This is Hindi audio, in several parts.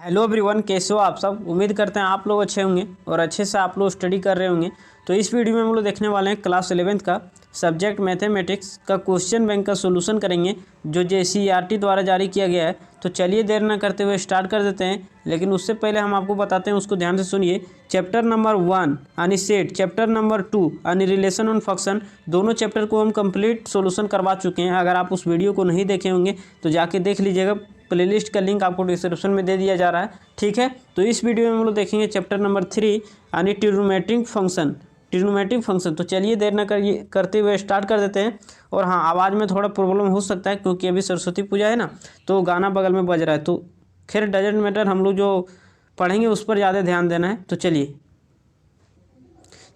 हेलो एवरीवन, कैसे हो आप सब। उम्मीद करते हैं आप लोग अच्छे होंगे और अच्छे से आप लोग स्टडी कर रहे होंगे। तो इस वीडियो में हम लोग देखने वाले हैं क्लास 11th का सब्जेक्ट मैथमेटिक्स का क्वेश्चन बैंक का सॉल्यूशन करेंगे, जो JCERT द्वारा जारी किया गया है। तो चलिए देर न करते हुए स्टार्ट कर देते हैं। लेकिन उससे पहले हम आपको बताते हैं, उसको ध्यान से सुनिए। चैप्टर नंबर 1 यानी सेट, चैप्टर नंबर 2 यानी रिलेशन ऑन फंक्शन, दोनों चैप्टर को हम कंप्लीट सॉल्यूशन करवा चुके हैं। अगर आप उस वीडियो को नहीं देखे होंगे तो जाके देख लीजिएगा। प्लेलिस्ट का लिंक आपको डिस्क्रिप्शन में दे दिया जा रहा है, ठीक है। तो इस वीडियो में हम लोग देखेंगे चैप्टर नंबर 3 यानी ट्रिग्नोमेट्रिक फंक्शन। तो चलिए देर न करते हुए स्टार्ट कर देते हैं। और हाँ, आवाज़ में थोड़ा प्रॉब्लम हो सकता है क्योंकि अभी सरस्वती पूजा है ना, तो गाना बगल में बज रहा है। तो खैर डजेंट मैटर, हम लोग जो पढ़ेंगे उस पर ज़्यादा ध्यान देना है। तो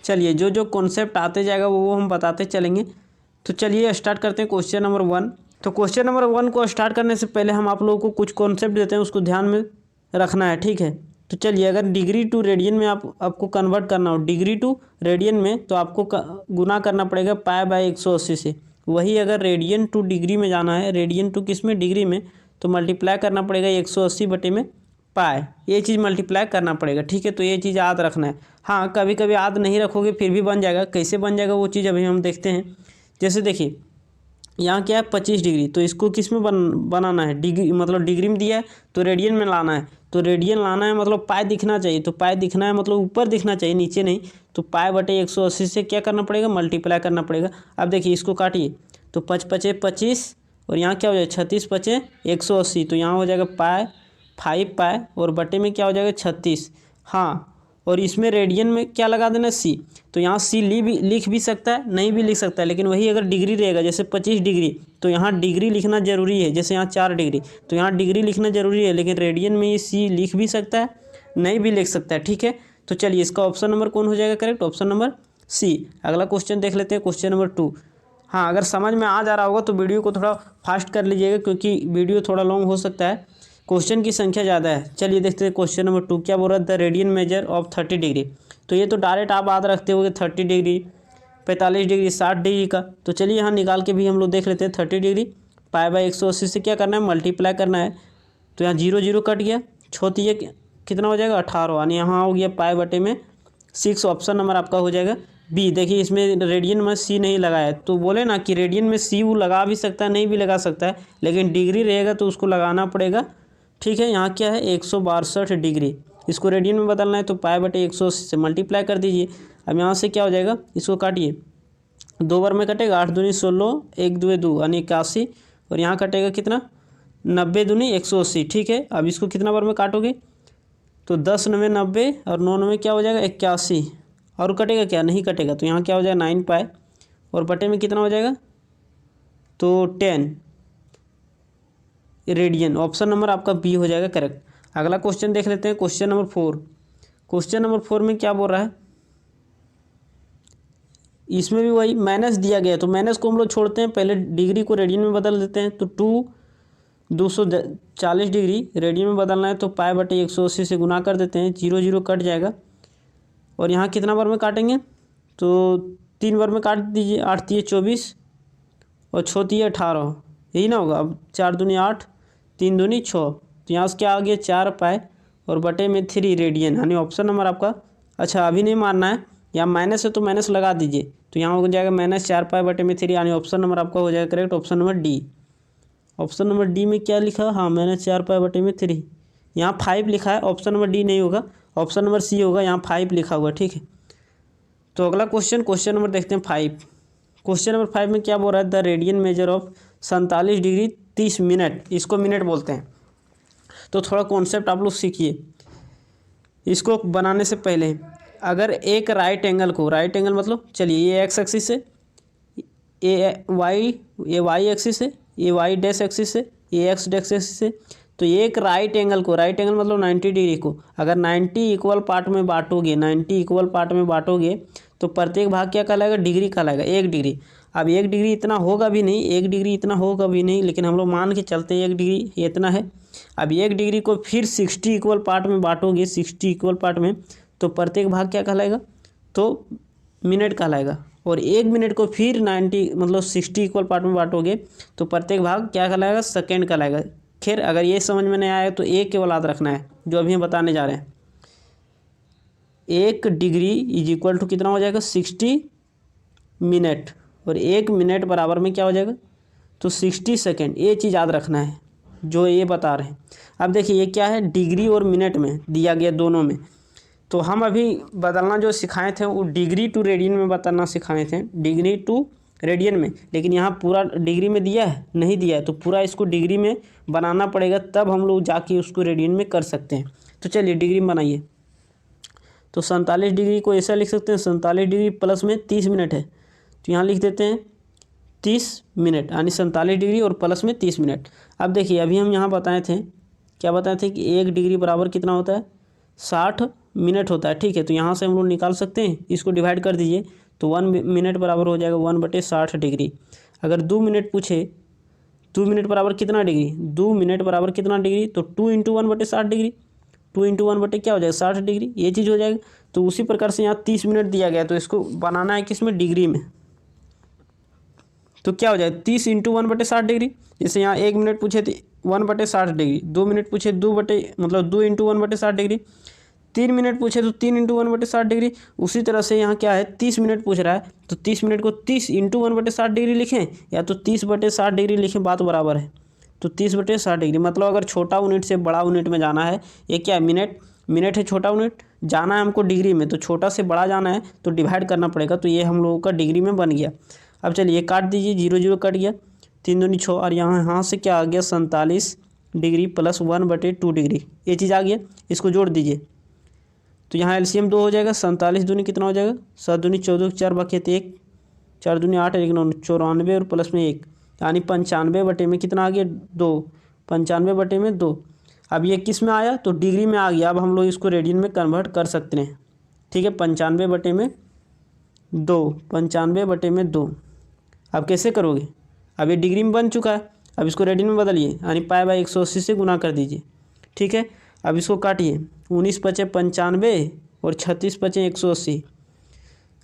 चलिए जो जो कॉन्सेप्ट आते जाएगा वो हम बताते चलेंगे। तो चलिए स्टार्ट करते हैं क्वेश्चन नंबर 1। तो क्वेश्चन नंबर 1 को स्टार्ट करने से पहले हम आप लोगों को कुछ कॉन्सेप्ट देते हैं, उसको ध्यान में रखना है, ठीक है। तो चलिए, अगर डिग्री टू रेडियन में आपको कन्वर्ट करना हो, डिग्री टू रेडियन में, तो आपको गुना करना पड़ेगा पाई बाय 180 से। वही अगर रेडियन टू डिग्री में जाना है, रेडियन टू किस में, डिग्री में, तो मल्टीप्लाई करना पड़ेगा 180 बटे में पाए। ये चीज़ मल्टीप्लाई करना पड़ेगा, ठीक है। तो ये चीज़ याद रखना है। हाँ, कभी कभी याद नहीं रखोगे फिर भी बन जाएगा। कैसे बन जाएगा वो चीज़ अभी हम देखते हैं। जैसे देखिए, यहाँ क्या है 25 डिग्री, तो इसको किस में बनाना है, डिग्री मतलब डिग्री में दिया है तो रेडियन में लाना है। तो रेडियन लाना है मतलब पाई दिखना चाहिए, तो पाई दिखना है मतलब ऊपर दिखना चाहिए, नीचे नहीं। तो पाई बटे 180 से क्या करना पड़ेगा, मल्टीप्लाई करना पड़ेगा। अब देखिए इसको काटिए, तो 5 पचे 25 और यहाँ क्या हो जाएगा 36 पचे 180, तो यहाँ हो जाएगा पाई 5 पाई और बटे में क्या हो जाएगा 36। हाँ, और इसमें रेडियन में क्या लगा देना सी, तो यहाँ सी लिख भी सकता है, नहीं भी लिख सकता है। लेकिन वही अगर डिग्री रहेगा, जैसे 25 डिग्री, तो यहाँ डिग्री लिखना जरूरी है। जैसे यहाँ 4 डिग्री, तो यहाँ डिग्री लिखना जरूरी है। लेकिन रेडियन में ये सी लिख भी सकता है, नहीं भी लिख सकता है, ठीक है। तो चलिए इसका ऑप्शन नंबर कौन हो जाएगा करेक्ट, ऑप्शन नंबर सी। अगला क्वेश्चन देख लेते हैं, क्वेश्चन नंबर 2। हाँ, अगर समझ में आ जा रहा होगा तो वीडियो को थोड़ा फास्ट कर लीजिएगा, क्योंकि वीडियो थोड़ा लॉन्ग हो सकता है, क्वेश्चन की संख्या ज़्यादा है। चलिए देखते हैं क्वेश्चन नंबर 2 क्या बोल रहा है, the radian measure of 30 degree. तो ये तो डायरेक्ट आप याद रखते होगे 30 डिग्री, 45 डिग्री, 60 डिग्री का। तो चलिए यहाँ निकाल के भी हम लोग देख लेते हैं। 30 डिग्री पाई बाय 180 से क्या करना है, मल्टीप्लाई करना है। तो यहाँ 0 0 कट गया, छोटी है कितना हो जाएगा 18, यानी यहाँ हो गया पाई बटे में 6। ऑप्शन नंबर आपका हो जाएगा बी। देखिए इसमें रेडियन में सी नहीं लगाया है, तो बोले ना कि रेडियन में सी वो लगा भी सकता है, नहीं भी लगा सकता है, लेकिन डिग्री रहेगा तो उसको लगाना पड़ेगा, ठीक है। यहाँ क्या है 162 डिग्री, इसको रेडियन में बदलना है, तो पाई बटे 180 से मल्टीप्लाई कर दीजिए। अब यहाँ से क्या हो जाएगा, इसको काटिए, 2 बार में कटेगा, 8 दूनी 16, 1 2 2 यानी 81, और यहाँ कटेगा कितना 90 दूनी 180, ठीक है। अब इसको कितना बार में काटोगे, तो 10 9 90 और 9 9 क्या हो जाएगा 81, और कटेगा क्या, नहीं कटेगा। तो यहाँ क्या हो जाएगा 9 पाई और बटे में कितना हो जाएगा, तो 10 रेडियन। ऑप्शन नंबर आपका बी हो जाएगा करेक्ट। अगला क्वेश्चन देख लेते हैं, क्वेश्चन नंबर 4। क्वेश्चन नंबर 4 में क्या बोल रहा है, इसमें भी वही माइनस दिया गया, तो माइनस को हम लोग छोड़ते हैं, पहले डिग्री को रेडियन में बदल देते हैं। तो 240 डिग्री रेडियन में बदलना है, तो पाई बटे 180 से गुना कर देते हैं, 0 0 कट जाएगा। और यहाँ कितना बार में काटेंगे, तो 3 बार में काट दीजिए, 8 3 24 और 6 3 18, यही ना होगा। अब 4 दूनी 8, 3 दूनी 6, तो यहाँ से क्या आ गया 4 पाई और बटे में 3 रेडियन, यानी ऑप्शन नंबर आपका, अच्छा अभी नहीं मानना है, यहाँ माइनस है तो माइनस लगा दीजिए, तो यहाँ हो जाएगा -4 पाई बटे में 3, यानी ऑप्शन नंबर आपका हो जाएगा correct, option number D. Option number D में क्या लिखा, हाँ -4 पाई बटे में 3, यहाँ 5 लिखा है, ऑप्शन नंबर डी नहीं होगा, ऑप्शन नंबर सी होगा, यहाँ 5 लिखा हुआ, ठीक है। तो अगला क्वेश्चन नंबर देखते हैं 5। क्वेश्चन नंबर 5 में क्या बोल रहा है, the radian measure of 47 degree 30 minute, इसको मिनट बोलते हैं। तो थोड़ा कॉन्सेप्ट आप लोग सीखिए। इसको बनाने से पहले अगर एक राइट एंगल को, राइट एंगल मतलब चलिए ये एक्स एक्सिस से, ये वाई एक्सिस से, ये वाई डैश एक्सिस से, ये एक्स डैश एक्सिस से, तो एक राइट एंगल को, राइट एंगल मतलब 90 डिग्री को अगर 90 इक्वल पार्ट में बांटोगे, 90 इक्वल पार्ट में बांटोगे, तो प्रत्येक भाग क्या कहलाएगा, डिग्री कहलाएगा, 1 डिग्री। अब 1 डिग्री इतना होगा भी नहीं, 1 डिग्री इतना होगा भी नहीं, लेकिन हम लोग मान के चलते हैं 1 डिग्री ये इतना है। अब 1 डिग्री को फिर 60 इक्वल पार्ट में बांटोगे, 60 इक्वल पार्ट में, तो प्रत्येक भाग क्या कहलाएगा, तो मिनट कहलाएगा। और 1 मिनट को फिर 90 मतलब 60 इक्वल पार्ट में बांटोगे, तो प्रत्येक भाग क्या कहलाएगा, सेकेंड कहलाएगा। खैर अगर ये समझ में नहीं आया तो एक केवल याद रखना है जो अभी हम बताने जा रहे हैं। 1 डिग्री इज इक्वल टू कितना हो जाएगा 60 मिनट, और 1 मिनट बराबर में क्या हो जाएगा तो 60 सेकेंड। ये चीज़ याद रखना है जो ये बता रहे हैं। अब देखिए ये क्या है, डिग्री और मिनट में दिया गया दोनों में। तो हम अभी बदलना जो सिखाए थे वो डिग्री टू रेडियन में बदलना सिखाए थे, डिग्री टू रेडियन में। लेकिन यहाँ पूरा डिग्री में दिया है नहीं दिया है, तो पूरा इसको डिग्री में बनाना पड़ेगा, तब हम लोग जाके उसको रेडियन में कर सकते हैं। तो चलिए डिग्री में बनाइए। तो 47 डिग्री को ऐसा लिख सकते हैं, 47 डिग्री प्लस में 30 मिनट है, तो यहाँ लिख देते हैं 30 मिनट, यानी 47 डिग्री और प्लस में 30 मिनट। अब देखिए अभी हम यहाँ बताए थे, क्या बताए थे कि 1 डिग्री बराबर कितना होता है 60 मिनट होता है। ठीक है, तो यहाँ से हम लोग निकाल सकते हैं, इसको डिवाइड कर दीजिए तो 1 मिनट बराबर हो जाएगा 1/60 डिग्री। अगर 2 मिनट पूछे 2 मिनट बराबर कितना डिग्री, 2 मिनट बराबर कितना डिग्री, तो 2 इंटू 1/60 डिग्री, 2 इंटू 1 क्या हो जाएगा 60 डिग्री, ये चीज़ हो जाएगा। तो उसी प्रकार से यहाँ 30 मिनट दिया गया, तो इसको बनाना है किस में, डिग्री में। तो क्या हो जाएगा 30 इंटू 1/60 डिग्री। जैसे यहाँ 1 मिनट पूछे थे 1/60 डिग्री, 2 मिनट पूछे 2 इंटू 1/60 डिग्री, 3 मिनट पूछे तो 3 इंटू 1/60 डिग्री। उसी तरह से यहाँ क्या है 30 मिनट पूछ रहा है, तो 30 मिनट को 30 इंटू 1/60 डिग्री लिखें या तो 30/60 डिग्री लिखें, बात बराबर है। तो 30/60 डिग्री मतलब अगर छोटा यूनिट से बड़ा यूनिट में जाना है, ये क्या है मिनट है छोटा यूनिट, जाना है हमको डिग्री में, तो छोटा से बड़ा जाना है तो डिवाइड करना पड़ेगा। तो ये हम लोगों का डिग्री में बन गया। अब चलिए काट दीजिए, 0 0 कट गया, 3 दूनी 6, और यहाँ से क्या आ गया 47 डिग्री प्लस 1/2 डिग्री, ये चीज़ आ गया। इसको जोड़ दीजिए तो यहाँ एलसीएम 2 हो जाएगा, 47 दूनी कितना हो जाएगा 7 दूनी 14, 4 बाकी 1, 4 दूनी 8, 1 9, 94 और प्लस में 1, यानी 95 बटे में कितना आ गया 2, 95 बटे में 2। अब ये किस में आया तो डिग्री में आ गया। अब हम लोग इसको रेडियन में कन्वर्ट कर सकते हैं। ठीक है, 95 बटे में 2, 95 बटे में 2। अब कैसे करोगे, अब ये डिग्री में बन चुका है, अब इसको रेडियन में बदलिए, यानी π/180 से गुना कर दीजिए। ठीक है, अब इसको काटिए, 19 × 5 = 95 और 36 × 5 = 180,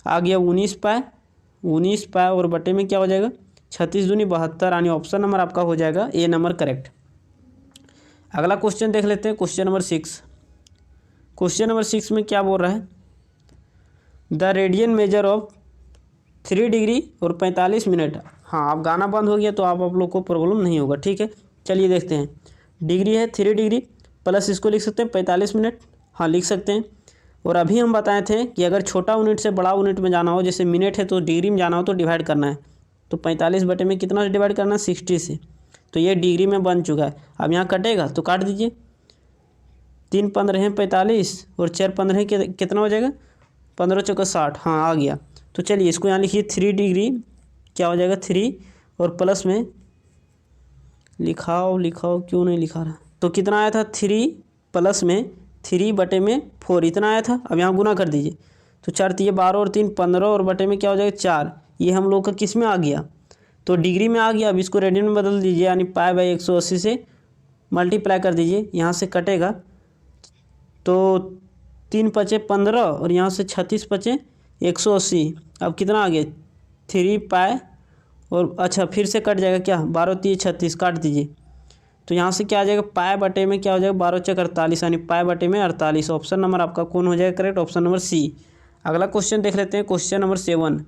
आ गया 19 π और बटे में क्या हो जाएगा 36 दूनी 72, यानी ऑप्शन नंबर आपका हो जाएगा ए नंबर करेक्ट। अगला क्वेश्चन देख लेते हैं, क्वेश्चन नंबर 6। क्वेश्चन नंबर 6 में क्या बोल रहा है, the radian measure of 3 degree और 45 मिनट। हाँ, अब गाना बंद हो गया तो आप लोग को प्रॉब्लम नहीं होगा। ठीक है, चलिए देखते हैं। डिग्री है 3 डिग्री प्लस इसको लिख सकते हैं 45 मिनट, हाँ लिख सकते हैं। और अभी हम बताए थे कि अगर छोटा यूनिट से बड़ा यूनिट में जाना हो, जैसे मिनट है तो डिग्री में जाना हो तो डिवाइड करना है, तो 45 बटे में कितना से डिवाइड करना है 60 से, तो ये डिग्री में बन चुका है। अब यहाँ कटेगा तो काट दीजिए, 3 15 हैं 45 और 4 15 कितना हो जाएगा 15 × 60, हाँ आ गया। तो चलिए इसको यहाँ लिखिए 3 डिग्री क्या हो जाएगा 3 और प्लस में लिखाओ क्यों नहीं लिखा रहा, तो कितना आया था 3 प्लस में 3 बटे में 4 इतना आया था। अब यहाँ गुना कर दीजिए, तो 4 × 12 और 3 15 और बटे में क्या हो जाएगा 4, ये हम लोग का किस में आ गया तो डिग्री में आ गया। अब इसको रेडियन में बदल दीजिए, यानी π/180 से मल्टीप्लाई कर दीजिए, यहाँ से कटेगा तो 3 × 5 = 15 और यहाँ से 36 × 5 = 180। अब कितना आ गया 3 π और अच्छा फिर से कट जाएगा क्या 12 × 3 = 36, काट दीजिए तो यहाँ से क्या आ जाएगा π बटे में क्या हो जाएगा 12 × 4 = 48, यानी π बटे में 48। ऑप्शन नंबर आपका कौन हो जाएगा करेक्ट, ऑप्शन नंबर सी। अगला क्वेश्चन देख लेते हैं, क्वेश्चन नंबर 7।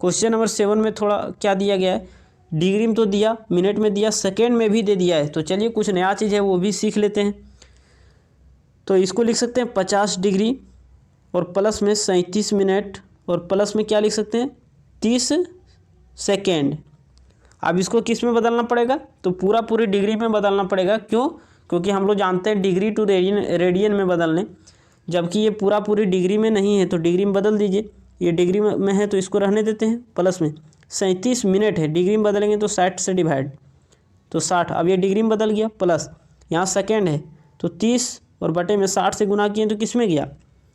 क्वेश्चन नंबर 7 में थोड़ा क्या दिया गया है, डिग्री में तो दिया, मिनट में दिया, सेकेंड में भी दे दिया है। तो चलिए कुछ नया चीज़ है वो भी सीख लेते हैं। तो इसको लिख सकते हैं 50 डिग्री और प्लस में 37 मिनट और प्लस में क्या लिख सकते हैं 30 सेकेंड। अब इसको किस में बदलना पड़ेगा तो पूरी डिग्री में बदलना पड़ेगा। क्यों, क्योंकि हम लोग जानते हैं डिग्री टू रेडियन में बदलने, जबकि ये पूरी डिग्री में नहीं है तो डिग्री में बदल दीजिए। ये डिग्री में है तो इसको रहने देते हैं, प्लस में 37 मिनट है, डिग्री में बदलेंगे तो 60 से डिवाइड तो 60। अब ये डिग्री में बदल गया, प्लस यहाँ सेकेंड है तो 30 और बटे में 60 से गुना किए तो किस में गया,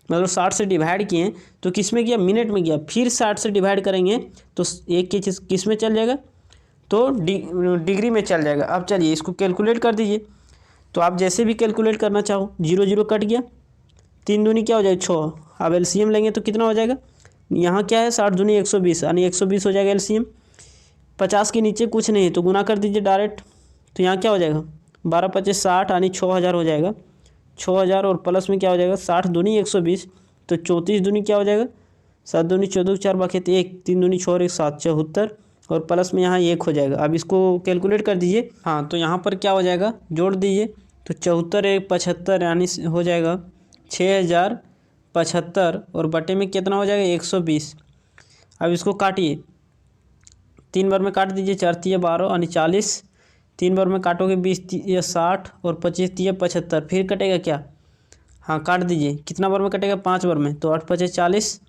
मतलब 60 से डिवाइड किए तो किस में गया मिनट में गया, फिर 60 से डिवाइड करेंगे तो एक की चीज़ किस में चल जाएगा तो डिग्री में चल जाएगा। अब चलिए इसको कैलकुलेट कर दीजिए, तो आप जैसे भी कैलकुलेट करना चाहो, 0 0 कट गया, 3 दूनी क्या हो जाएगा 6। अब एलसीएम लेंगे तो कितना हो जाएगा, यहाँ क्या है 60 दूनी 120, यानी 120 हो जाएगा एलसीएम। 50 के नीचे कुछ नहीं है तो गुना कर दीजिए डायरेक्ट, तो यहाँ क्या हो जाएगा 12 25 60 यानी 6000 हो जाएगा। 6000 और प्लस में क्या हो जाएगा 60 दूनी 120, तो 34 दूनी क्या हो जाएगा 7 दूनी 14, 4 बाकी 1, 3 दूनी 6 और 1 7, 74 और प्लस में यहाँ 1 हो जाएगा। अब इसको कैलकुलेट कर दीजिए। हाँ तो यहाँ पर क्या हो जाएगा जोड़ दीजिए, तो 74 1 75 यानी हो जाएगा 6075 और बटे में कितना हो जाएगा 120। अब इसको काटिए, 3 बार में काट दीजिए, 4 तिया 12 यानी 40, 3 बार में काटोगे 20 तिया 60 और 25 तिया 75, फिर कटेगा क्या, हाँ काट दीजिए, कितना बार में कटेगा 5 बार में, तो 8 पचे 40,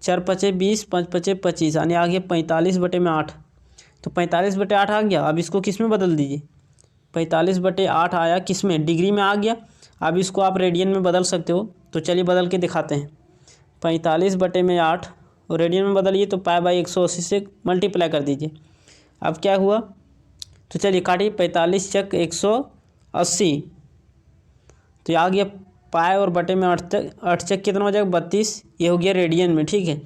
4 पचे 20, 5 पचे 25 यानी आ गया 45 बटे में 8। तो 45 बटे 8 आ गया। अब इसको किस में बदल दीजिए, 45 बटे 8 आया किस में, डिग्री में आ गया। अब इसको आप रेडियन में बदल सकते हो, तो चलिए बदल के दिखाते हैं। 45 बटे में 8 और रेडियन में बदलिए तो पाई बाई 180 से मल्टीप्लाई कर दीजिए। अब क्या हुआ, तो चलिए काटिए, 45 चक 180, तो ये आ गया पाई और बटे में 8 चक कितना हो जाएगा 32, ये हो गया रेडियन में, ठीक है।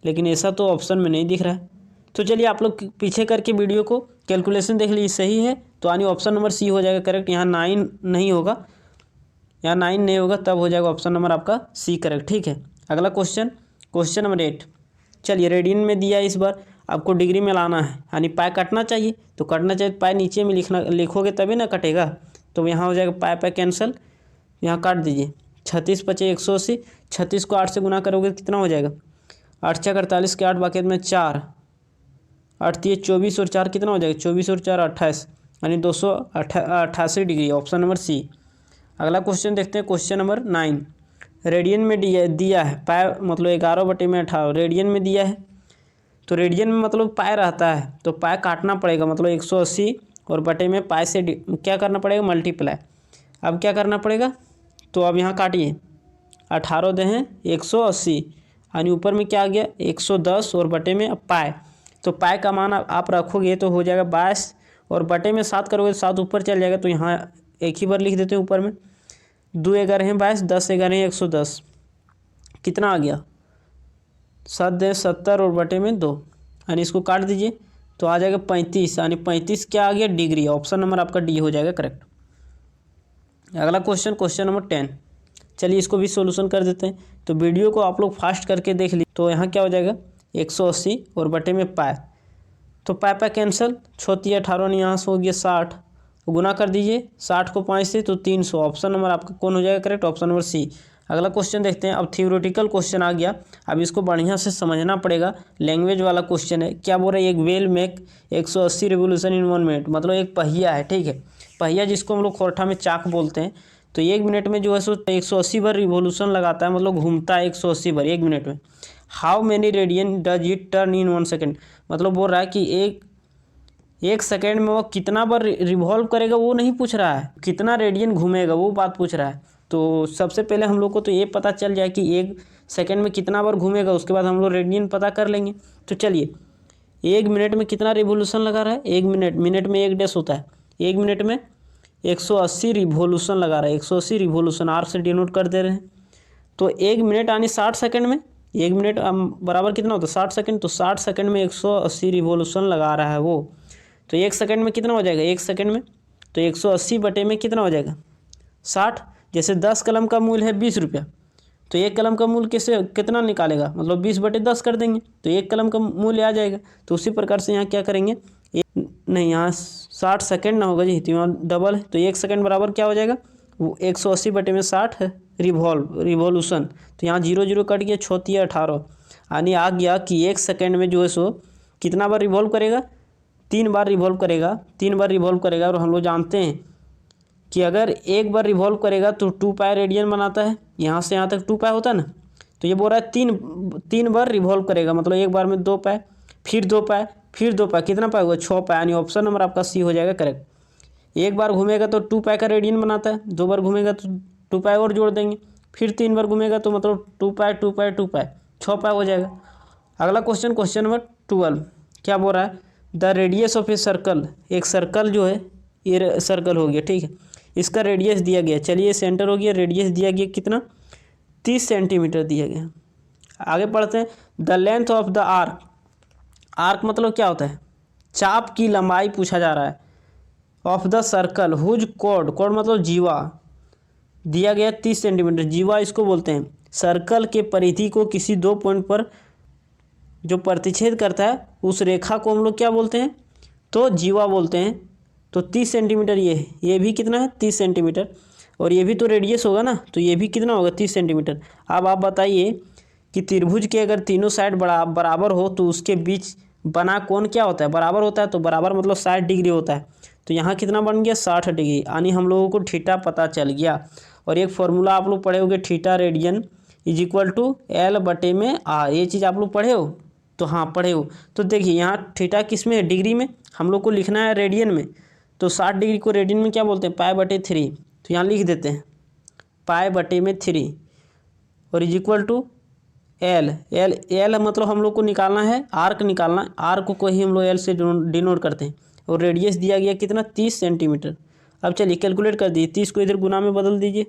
लेकिन ऐसा तो ऑप्शन में नहीं दिख रहा है। तो चलिए आप लोग पीछे करके वीडियो को कैलकुलेशन देख लीजिए, सही है तो यानी ऑप्शन नंबर सी हो जाएगा करेक्ट। यहाँ 9 नहीं होगा, यहाँ 9 नहीं होगा, तब हो जाएगा ऑप्शन नंबर आपका सी करेक्ट, ठीक है। अगला क्वेश्चन, क्वेश्चन नंबर 8। चलिए रेडियन में दिया है, इस बार आपको डिग्री में लाना है, यानी पाई कटना चाहिए, तो कटना चाहिए पाई नीचे में लिखोगे तभी ना कटेगा। तो यहाँ हो जाएगा पाई कैंसिल, यहाँ काट दीजिए। 36 पचे 180, 36 को 8 से गुना करोगे कितना हो जाएगा 8 छः 48 के 8 बाकी में 4, 8 तिये 24 और 4 कितना हो जाएगा 24 और 4 28 यानी 288 डिग्री, ऑप्शन नंबर सी। अगला क्वेश्चन देखते हैं, क्वेश्चन नंबर 9। रेडियन में दिया है पाई मतलब 11 बटे में 18, रेडियन में दिया है तो रेडियन में मतलब पाई रहता है, तो पाई काटना पड़ेगा, मतलब 180 और बटे में पाई से क्या करना पड़ेगा मल्टीप्लाई। अब क्या करना पड़ेगा, तो अब यहाँ काटिए, 18 दे हैं 180 यानी ऊपर में क्या आ गया 110 और बटे में पाई, तो पाई का मान आप रखोगे तो हो जाएगा 22 और बटे में 7 करोगे 7 ऊपर चल जाएगा, तो यहाँ एक ही बार लिख देते हैं ऊपर में, 2 11 हैं 22, 10 11 हैं 110, कितना आ गया 7 दे 70 और बटे में 2 यानी इसको काट दीजिए तो आ जाएगा 35 यानी 35 क्या आ गया डिग्री, ऑप्शन नंबर आपका डी हो जाएगा करेक्ट। अगला क्वेश्चन, क्वेश्चन नंबर 10। चलिए इसको भी सॉल्यूशन कर देते हैं, तो वीडियो को आप लोग फास्ट करके देख लीजिए। तो यहाँ क्या हो जाएगा 180 और बटे में पाई, तो पाई कैंसिल, 6 18 नहीं, यहाँ से हो गया 60, गुना कर दीजिए 60 को 5 से तो 300, ऑप्शन नंबर आपका कौन हो जाएगा करेक्ट, ऑप्शन नंबर सी। अगला क्वेश्चन देखते हैं। अब थ्योरेटिकल क्वेश्चन आ गया, अब इसको बढ़िया से समझना पड़ेगा, लैंग्वेज वाला क्वेश्चन है। क्या बोल रहा है, एक wheel make 180 revolution in 1 minute, मतलब एक पहिया है, ठीक है। पहिया जिसको हम लोग खोरठा में चाक बोलते हैं, तो 1 मिनट में जो है सो 180 बार रिवोल्यूशन लगाता है, मतलब घूमता है 180 बार 1 मिनट में। How many radian does it turn in 1 second, मतलब बोल रहा है कि एक सेकेंड में वो कितना बार रिवॉल्व करेगा, वो नहीं पूछ रहा है, कितना रेडियन घूमेगा वो बात पूछ रहा है। तो सबसे पहले हम लोग को तो ये पता चल जाए कि 1 सेकेंड में कितना बार घूमेगा, उसके बाद हम लोग रेडियन पता कर लेंगे। तो चलिए 1 मिनट में कितना रिवोल्यूशन लगा रहा है, 1 मिनट में 1 डैश होता है, 1 मिनट में 180 रिवोल्यूशन लगा रहा है, 180 रिवोल्यूशन आर से डिनोट कर दे रहे हैं। तो 1 मिनट यानी 60 सेकंड में, 1 मिनट बराबर कितना होता है 60 सेकंड, तो 60 सेकंड में 180 रिवोल्यूशन लगा रहा है वो। तो 1 सेकंड में कितना हो जाएगा, 1 सेकंड में तो 180 बटे में कितना हो जाएगा 60। जैसे 10 कलम का मूल्य है 20 रुपया, तो 1 कलम का मूल्य कैसे कितना निकालेगा, मतलब 20 बटे 10 कर देंगे तो 1 कलम का मूल्य आ जाएगा। तो उसी प्रकार से यहाँ क्या करेंगे, नहीं यहाँ 60 सेकंड ना होगा जी, तो यहाँ डबल है, तो 1 सेकंड बराबर क्या हो जाएगा वो 180 बटे में 60 है रिवॉल्यूशन। तो यहाँ 0 0 कट गया, 6 तिया 18 यानी आ गया कि 1 सेकंड में जो है सो कितना बार रिवॉल्व करेगा, 3 बार रिवॉल्व करेगा, 3 बार रिवॉल्व करेगा। और हम लोग जानते हैं कि अगर एक बार रिवॉल्व करेगा तो 2 पाई रेडियन बनाता है, यहाँ से यहाँ तक 2 पाई होता है ना। तो ये बोल रहा है 3 बार रिवॉल्व करेगा, मतलब एक बार में 2 पाई, फिर 2 पाई, फिर 2 पाई, कितना पाई हुआ 6 पाई, यानी ऑप्शन नंबर आपका सी हो जाएगा करेक्ट। एक बार घूमेगा तो 2 पाई का रेडियन बनाता है, 2 बार घूमेगा तो 2 पाई और जोड़ देंगे, फिर 3 बार घूमेगा तो मतलब 2 पाई 2 पाई 2 पाई 6 पाई हो जाएगा। अगला क्वेश्चन, क्वेश्चन नंबर 12। क्या बोल रहा है, the radius of a circle, एक सर्कल जो है ये सर्कल हो गया, ठीक है, इसका रेडियस दिया गया, चलिए सेंटर हो गया, रेडियस दिया गया कितना 30 सेंटीमीटर दिया गया। आगे पढ़ते हैं, the length of the arc, arc मतलब क्या होता है, चाप की लंबाई पूछा जा रहा है, of the circle whose chord, chord मतलब जीवा, दिया गया 30 सेंटीमीटर, जीवा इसको बोलते हैं। सर्कल के परिधि को किसी दो पॉइंट पर जो प्रतिच्छेद करता है उस रेखा को हम लोग क्या बोलते हैं, तो जीवा बोलते हैं। तो 30 सेंटीमीटर ये भी कितना है 30 सेंटीमीटर, और ये भी तो रेडियस होगा ना, तो ये भी कितना होगा 30 सेंटीमीटर। अब आप बताइए कि त्रिभुज के अगर तीनों साइड बराबर हो तो उसके बीच बना कोण क्या होता है, बराबर होता है। तो बराबर मतलब 60 डिग्री होता है। तो यहाँ कितना बन गया 60 डिग्री, यानी हम लोगों को थीटा पता चल गया। और एक फॉर्मूला आप लोग पढ़े होंगे, theta radian is equal to L बटे में आर, ये चीज़ आप लोग पढ़े हो, तो हाँ पढ़े हो। तो देखिए यहाँ थीटा किस में है, डिग्री में, हम लोग को लिखना है रेडियन में। तो 60 डिग्री को रेडियन में क्या बोलते हैं, पाई बटे 3। तो यहाँ लिख देते हैं पाई बटे में 3 और is equal to L, L मतलब हम लोग को निकालना है आर्क, निकालना है आर्क को ही हम लोग एल से डिनोट करते हैं। और रेडियस दिया गया कितना 30 सेंटीमीटर। अब चलिए कैलकुलेट कर दीजिए, 30 को इधर गुना में बदल दीजिए,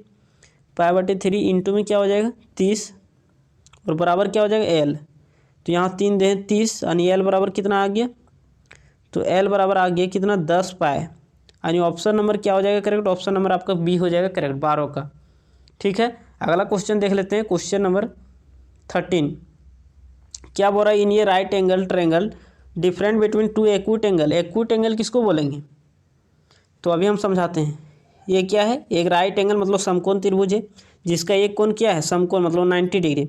पाई बटे 3 इंटू में क्या हो जाएगा 30 और बराबर क्या हो जाएगा एल। तो यहाँ 3 दे 30, यानी एल बराबर कितना आ गया, तो एल बराबर आ गया कितना 10 पाई, यानी ऑप्शन नंबर क्या हो जाएगा करेक्ट, ऑप्शन नंबर आपका बी हो जाएगा करेक्ट, 12 का। ठीक है, अगला क्वेश्चन देख लेते हैं, क्वेश्चन नंबर 13। क्या बोल रहा है, इन ये right angle triangle different between two acute angle. Acute angle किसको बोलेंगे, तो अभी हम समझाते हैं। ये क्या है, एक राइट एंगल मतलब समकोण त्रिभुज है जिसका एक कोण क्या है समकोण मतलब 90 डिग्री।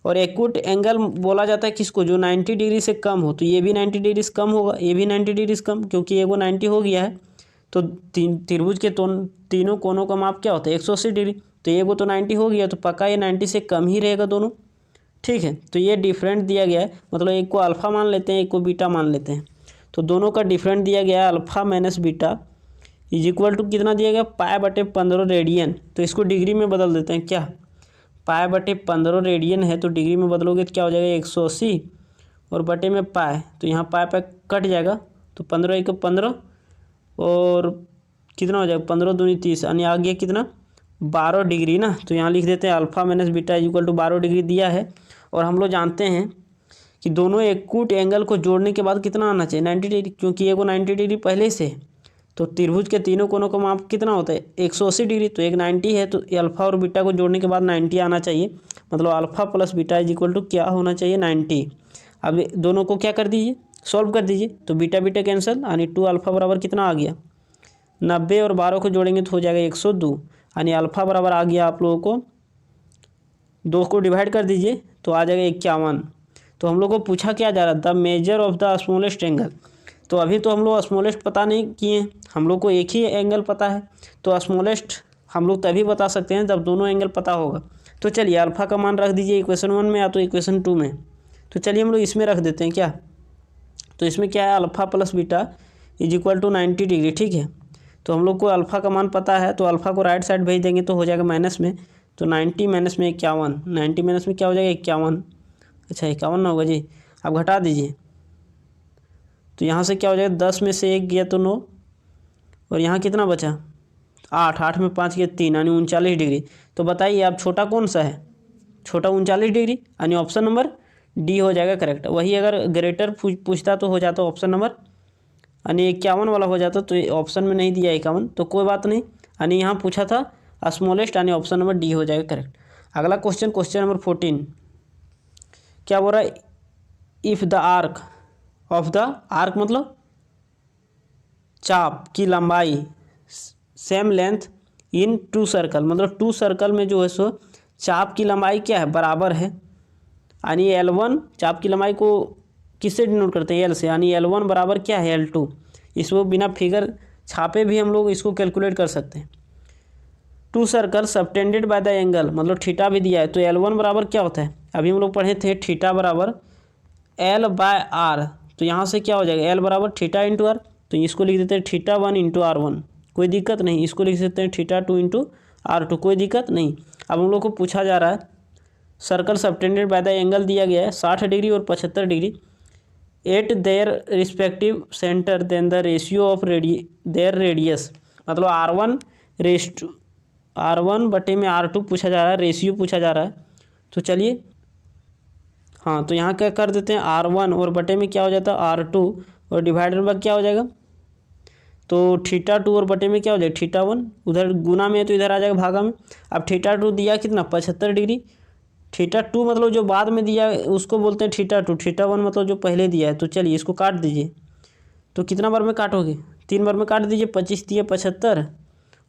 और एक्यूट एंगल बोला जाता है किसको, जो 90 डिग्री से कम हो। तो ये भी 90 डिग्री से कम होगा, ये भी 90 डिग्री से कम, क्योंकि ये वो 90 हो गया है। तो त्रिभुज के तीनों कोणों का माप क्या होता है 180 डिग्री। तो ये वो तो 90 हो गया, तो पक्का ये 90 से कम ही रहेगा दोनों। ठीक है, तो ये डिफरेंट दिया गया है, मतलब एक को अल्फ़ा मान लेते हैं एक को बीटा मान लेते हैं। तो दोनों का डिफरेंट दिया गया है alpha minus beta is equal to कितना दिया गया पाई बटे 15 रेडियन। तो इसको डिग्री में बदल देते हैं, क्या पाई बटे 15 रेडियन है तो डिग्री में बदलोगे तो क्या हो जाएगा 180 और बटे में पाई, तो यहाँ पाई कट जाएगा, तो 15 एक 15 और कितना हो जाएगा 15 दूनी 30, यानी आ गया कितना 12 डिग्री ना। तो यहाँ लिख देते हैं alpha minus beta is equal to 12 degree दिया है। और हम लोग जानते हैं कि दोनों एक्यूट एंगल को जोड़ने के बाद कितना आना चाहिए 90 डिग्री, क्योंकि ये को 90 डिग्री पहले से है। तो त्रिभुज के तीनों कोनों का माप कितना होता है 180 डिग्री, तो एक 90 है, तो अल्फ़ा और बीटा को जोड़ने के बाद 90 आना चाहिए, मतलब alpha plus beta is equal to क्या होना चाहिए 90। अब दोनों को क्या कर दीजिए सॉल्व कर दीजिए, तो बीटा बीटा कैंसिल, यानी 2 अल्फ़ा बराबर कितना आ गया 90 और 12 को जोड़ेंगे तो हो जाएगा 102, यानी अल्फ़ा बराबर आ गया आप लोगों को 2 को डिवाइड कर दीजिए तो आ जाएगा 51। तो हम लोग को पूछा क्या जा रहा था, the measure of the smallest angle. तो अभी तो हम लोग स्मॉलेस्ट पता नहीं किए, हम लोग को एक ही एंगल पता है। तो स्मॉलेस्ट हम लोग तभी बता सकते हैं जब दोनों एंगल पता होगा। तो चलिए अल्फ़ा का मान रख दीजिए इक्वेशन 1 में या तो इक्वेशन 2 में। तो चलिए हम लोग इसमें रख देते हैं क्या, तो इसमें क्या है alpha plus beta is equal to 90 degree. ठीक है, तो हम लोग को अल्फ़ा का मान पता है, तो अल्फ़ा को राइट साइड भेज देंगे तो हो जाएगा माइनस में, तो 90 माइनस में 51, 90 माइनस में क्या हो जाएगा 51, अच्छा 51 ना होगा जी, आप घटा दीजिए। तो यहाँ से क्या हो जाएगा 10 में से 1 गया तो 9 और यहाँ कितना बचा 8, 8 में 5 गया 3, यानी 39 डिग्री। तो बताइए आप छोटा कौन सा है, छोटा 39 डिग्री, यानी ऑप्शन नंबर डी हो जाएगा करेक्ट। वही अगर ग्रेटर पूछता तो हो जाता ऑप्शन नंबर, यानी 51 वाला हो जाता, तो ऑप्शन में नहीं दिया 51, तो कोई बात नहीं, यानी यहाँ पूछा था स्मॉलेस्ट, यानी ऑप्शन नंबर डी हो जाएगा करेक्ट। अगला क्वेश्चन, क्वेश्चन नंबर 14। क्या बोल रहा है, if the arc of the arc मतलब चाप की लंबाई सेम लेंथ इन 2 सर्कल, मतलब 2 सर्कल में जो है सो चाप की लंबाई क्या है बराबर है, यानी L1 चाप की लंबाई को किससे डिनोट करते हैं L से, यानी L1 बराबर क्या है L2। इसको बिना फिगर छापे भी हम लोग इसको कैलकुलेट कर सकते हैं। 2 circle subtended by the angle, मतलब थीटा भी दिया है, तो L1 बराबर क्या होता है, अभी हम लोग पढ़े थे थीटा बराबर L बाय आर। तो यहाँ से क्या हो जाएगा L बराबर थीटा इंटू आर, तो इसको लिख देते हैं थीटा 1 इंटू R1, कोई दिक्कत नहीं। इसको लिख सकते हैं थीटा 2 इंटू R2, कोई दिक्कत नहीं। अब हम लोग को पूछा जा रहा है circle subtended by the angle दिया गया है 60 डिग्री और 75 degree at their respective centre then the ratio of their radius, मतलब R1 बटे में R2 पूछा जा रहा है, रेशियो पूछा जा रहा है। तो चलिए हाँ, तो यहाँ क्या कर देते हैं R1 और बटे में क्या हो जाता है R2 और डिवाइडर में क्या हो जाएगा तो थीटा 2 और बटे में क्या हो जाएगा थीटा 1, उधर गुना में है तो इधर आ जाएगा भागा में। अब थीटा 2 दिया कितना 75 डिग्री, थीटा 2 मतलब जो बाद में दिया है उसको बोलते हैं थीटा 2, थीटा 1 मतलब जो पहले दिया है। तो चलिए इसको काट दीजिए। तो कितना बार में काटोगे 3 बार में काट दीजिए। 25 दिए 75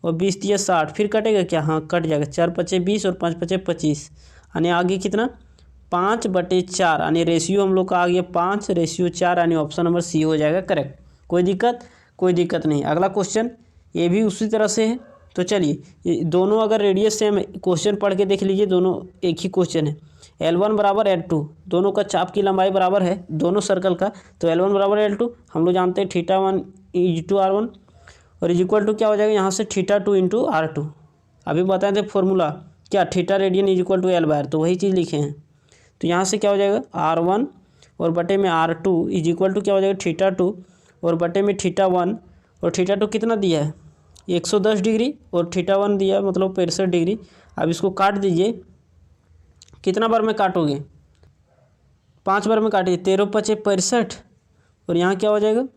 और 20 दिए 60, फिर कटेगा क्या, हाँ कट जाएगा। 4 पचे 20 और 5 पचे 25, यानी आगे कितना 5/4, यानी रेशियो हम लोग का आ गया 5/4, यानी ऑप्शन नंबर सी हो जाएगा करेक्ट। कोई दिक्कत, कोई दिक्कत नहीं। अगला क्वेश्चन ये भी उसी तरह से है। तो चलिए दोनों अगर रेडियस सेम है, क्वेश्चन पढ़ के देख लीजिए, दोनों एक ही क्वेश्चन है। L1 बराबर L2, दोनों का चाप की लंबाई बराबर है दोनों सर्कल का। तो L1 बराबर L2 हम लोग जानते हैं थीटा 1 × R1 और इज इक्वल टू क्या हो जाएगा यहाँ से थीटा 2 × R2। अभी बताए थे फॉर्मूला क्या, theta radian is equal to L/R, तो वही चीज़ लिखे हैं। तो यहाँ से क्या हो जाएगा R1 और बटे में R2 इज इक्वल टू क्या हो जाएगा थीटा 2 और बटे में थीटा 1, और थीटा 2 कितना दिया है 110 डिग्री और थीटा 1 दिया मतलब 65 डिग्री। अब इसको काट दीजिए, कितना बार में काटोगे 5 बार में काटिए। 13 पचे 65 और यहाँ क्या हो जाएगा,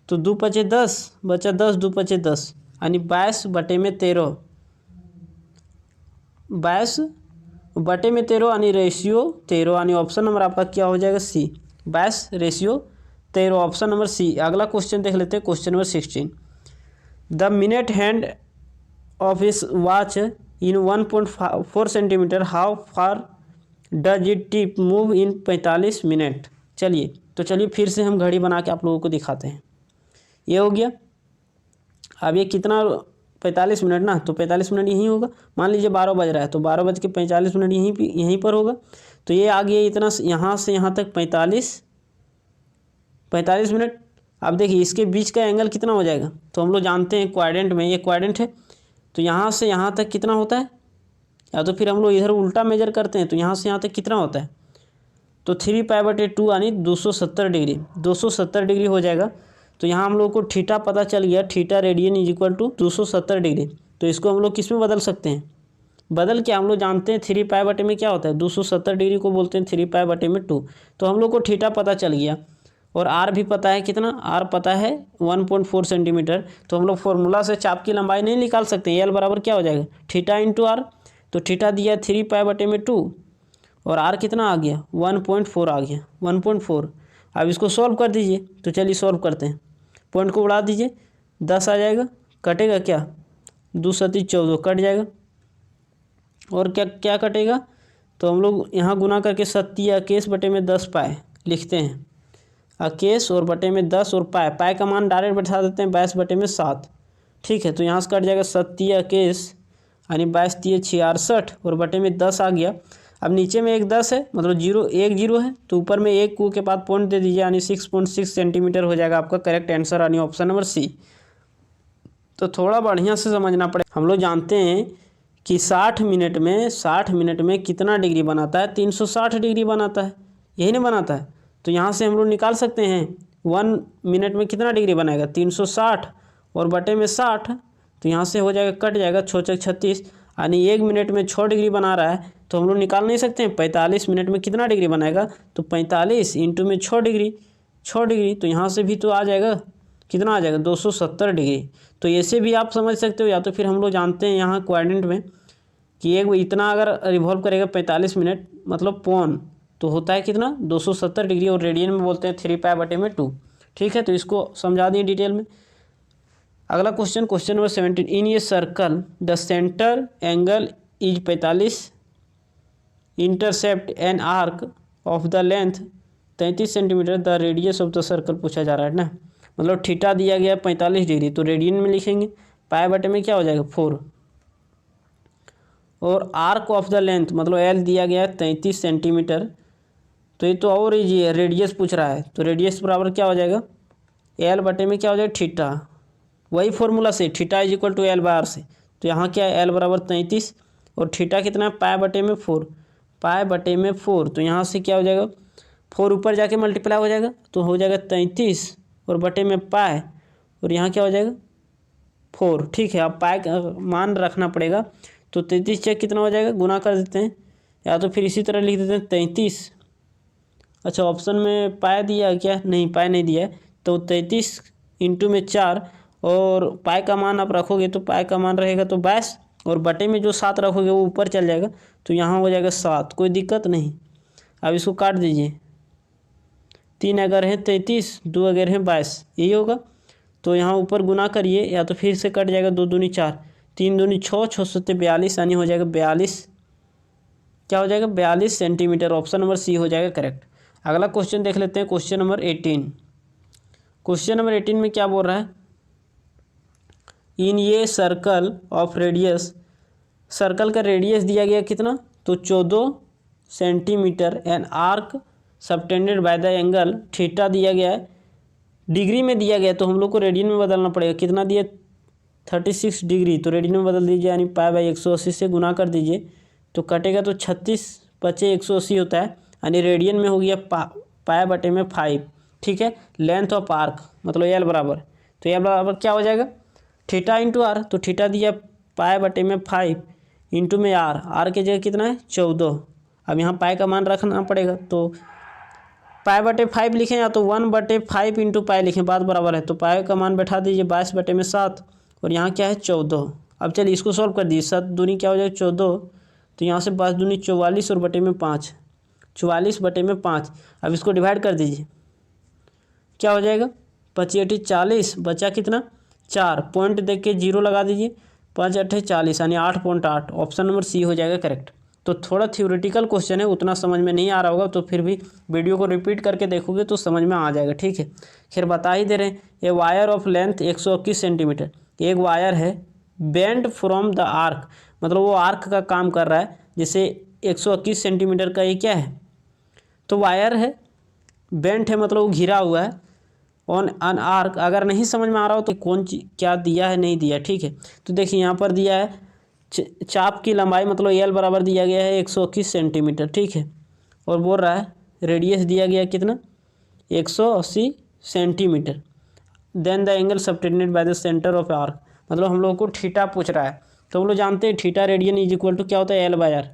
तो 2 पचे 10 बचा 10, 2 पचे 10, यानी 22 बटे में 13, 22 बटे में 13, यानी रेशियो 13, यानी ऑप्शन नंबर आपका क्या हो जाएगा सी, 22/13, ऑप्शन नंबर सी। अगला क्वेश्चन देख लेते हैं, question number 16। The minute hand of इस watch in 1.4 centimetre, how far does it tip move in 45 minute. चलिए फिर से हम घड़ी बना के आप लोगों को दिखाते हैं। ये हो गया। अब ये कितना 45 मिनट ना, तो 45 मिनट यहीं होगा। मान लीजिए 12 बज रहा है तो 12:45 यहीं पर होगा। तो ये आ गया इतना, यहाँ से यहाँ तक 45 मिनट। अब देखिए इसके बीच का एंगल कितना हो जाएगा, तो हम लोग जानते हैं क्वाड्रेंट में, ये क्वाड्रेंट है तो यहाँ से यहाँ तक कितना होता है, या तो फिर हम लोग इधर उल्टा मेजर करते हैं तो यहाँ से यहाँ तक कितना होता है, तो 3π/2 यानी 270 डिग्री, 270 डिग्री हो जाएगा। तो यहाँ हम लोग को थीटा पता चल गया, theta radian is equal to 270 degree. तो इसको हम लोग किस में बदल सकते हैं, बदल के हम लोग जानते हैं 3π/2 में क्या होता है, 270 डिग्री को बोलते हैं 3π/2। तो हम लोग को थीटा पता चल गया और आर भी पता है, कितना आर पता है 1.4 सेंटीमीटर। तो हम लोग फॉर्मूला से चाप की लंबाई नहीं निकाल सकते, एल बराबर क्या हो जाएगा थीटा × आर। तो थीटा दिया 3π/2 और आर कितना आ गया 1.4 आ गया, 1.4। अब इसको सॉल्व कर दीजिए। तो चलिए सॉल्व करते हैं, पॉइंट को उड़ा दीजिए, 10 आ जाएगा, कटेगा क्या 2 × 14 कट जाएगा, और क्या क्या कटेगा, तो हम लोग यहाँ गुना करके 70/10 लिखते हैं, अकेस और बटे में 10 और पाए का मान डायरेक्ट बैठा देते हैं 22/7। ठीक है, तो यहाँ से कट जाएगा 70/21 यानी 22×3 = 66 और बटे में 10 आ गया। अब नीचे में एक 10 है मतलब 0 है, तो ऊपर में 1 के बाद पॉइंट दे दीजिए, यानी 6.6 सेंटीमीटर हो जाएगा आपका करेक्ट आंसर, यानी ऑप्शन नंबर सी। तो थोड़ा बढ़िया से समझना पड़ेगा। हम लोग जानते हैं कि 60 मिनट में कितना डिग्री बनाता है, 360 डिग्री बनाता है, यही नहीं बनाता है। तो यहाँ से हम लोग निकाल सकते हैं 1 मिनट में कितना डिग्री बनाएगा 360 और बटे में 60, तो यहाँ से हो जाएगा कट जाएगा 6×6 = 36, यानी 1 मिनट में 6 डिग्री बना रहा है। तो हम लोग निकाल नहीं सकते हैं 45 मिनट में कितना डिग्री बनाएगा, तो 45 इंटू में 6 डिग्री, तो यहाँ से भी तो आ जाएगा कितना आ जाएगा 270 डिग्री। तो ऐसे भी आप समझ सकते हो, या तो फिर हम लोग जानते हैं यहाँ क्वाड्रेंट में कि एक इतना अगर रिवॉल्व करेगा 45 मिनट मतलब पौन, तो होता है कितना 270 डिग्री, और रेडियन में बोलते हैं 3π/2। ठीक है, तो इसको समझा दिए डिटेल में। अगला क्वेश्चन नंबर 17। इन ये circle the centre angle is 45, intercept an arc of the length 33 centimetre, the radius of the circle पूछा जा रहा है ना। मतलब थीटा दिया गया 45 डिग्री, तो रेडियन में लिखेंगे, π/2 में क्या हो जाएगा 4, और आर्क ऑफ द लेंथ मतलब एल दिया गया है 33 सेंटीमीटर। तो ये तो और इजी है, रेडियस पूछ रहा है, तो रेडियस बराबर क्या हो जाएगा L/, में क्या हो जाएगा थीटा, वही फॉर्मूला से theta is equal to L/R से। तो यहाँ क्या है L बराबर 33 और थीटा कितना है π/4, π/4। तो यहाँ से क्या हो जाएगा 4 ऊपर जाके मल्टीप्लाई हो जाएगा, तो हो जाएगा 33 और बटे में पाए, और यहाँ क्या हो जाएगा 4। ठीक है, अब पाए का मान रखना पड़ेगा, तो 33 चेक कितना हो जाएगा, गुना कर देते हैं, या तो फिर इसी तरह लिख देते हैं 33। अच्छा, ऑप्शन में पाए दिया क्या, नहीं पाए नहीं दिया है, तो 33 इंटू में 4 और पाई का मान आप रखोगे तो पाई का मान रहेगा तो 22 और बटे में जो 7 रखोगे वो ऊपर चल जाएगा तो यहाँ हो जाएगा 7, कोई दिक्कत नहीं। अब इसको काट दीजिए, 3 अगर है 33, 2 अगर है 22, यही होगा। तो यहाँ ऊपर गुना करिए या तो फिर से कट जाएगा, 2 दूनी 4, 3 दूनी 6, 6 सत्ते 42, यानी हो जाएगा 42, क्या हो जाएगा 42 सेंटीमीटर। ऑप्शन नंबर सी हो जाएगा करेक्ट। अगला क्वेश्चन देख लेते हैं, क्वेश्चन नंबर 18। क्वेश्चन नंबर 18 में क्या बोल रहा है, इन ये सर्कल ऑफ रेडियस, सर्कल का रेडियस दिया गया कितना, तो 14 centimetre and arc subtended by the angle theta दिया गया है, डिग्री में दिया गया है, तो हम लोग को रेडियन में बदलना पड़ेगा। कितना दिया 36 डिग्री, तो रेडियन में बदल दीजिए, यानी पाई बाई 180 से गुना कर दीजिए तो कटेगा तो 36 पचे 180 होता है, यानी रेडियन में हो गया पाई बटे में 5। ठीक है, लेंथ ऑफ आर्क मतलब एल बराबर, तो एल बराबर क्या हो जाएगा थीटा इंटू आर, तो थीटा दिया पाई बटे में 5 इंटू में आर की जगह कितना है 14। अब यहाँ पाई का मान रखना पड़ेगा, तो पाई बटे 5 लिखें या तो 1/5 इंटू पाई लिखें, बात बराबर है। तो पाई का मान बैठा दीजिए 22 बटे में 7 और यहाँ क्या है 14। अब चलिए इसको सॉल्व कर दीजिए, 7 दूनी क्या हो जाएगा 14, तो यहाँ से 5 दूनी 44 और बटे में 5, 44 बटे में 5। अब इसको डिवाइड कर दीजिए, क्या हो जाएगा 25 40, बचा कितना 4, पॉइंट देख के 0 लगा दीजिए, 5 8 40 यानी 8.8। ऑप्शन नंबर सी हो जाएगा करेक्ट। तो थोड़ा थ्योरेटिकल क्वेश्चन है, उतना समझ में नहीं आ रहा होगा तो फिर भी वीडियो को रिपीट करके देखोगे तो समझ में आ जाएगा। ठीक है, खैर बता ही दे रहे हैं, a wire of length 121 centimetre, एक वायर है बेंड फ्रॉम द आर्क, मतलब वो आर्क का काम कर रहा है, जैसे 121 सेंटीमीटर का ये क्या है, तो वायर है, बेंट है मतलब वो घिरा हुआ है, ऑन एन आर्क। अगर नहीं समझ में आ रहा हो तो कौन क्या दिया है नहीं दिया। ठीक है, तो देखिए यहाँ पर दिया है चाप की लंबाई मतलब एल बराबर दिया गया है 121 सेंटीमीटर। ठीक है, और बोल रहा है रेडियस दिया गया कितना 180 centimetre, then the angle subtended by the centre of arc, मतलब हम लोग को थीटा पूछ रहा है। तो हम लोग जानते हैं theta radian is equal to क्या होता है एल बाय आर,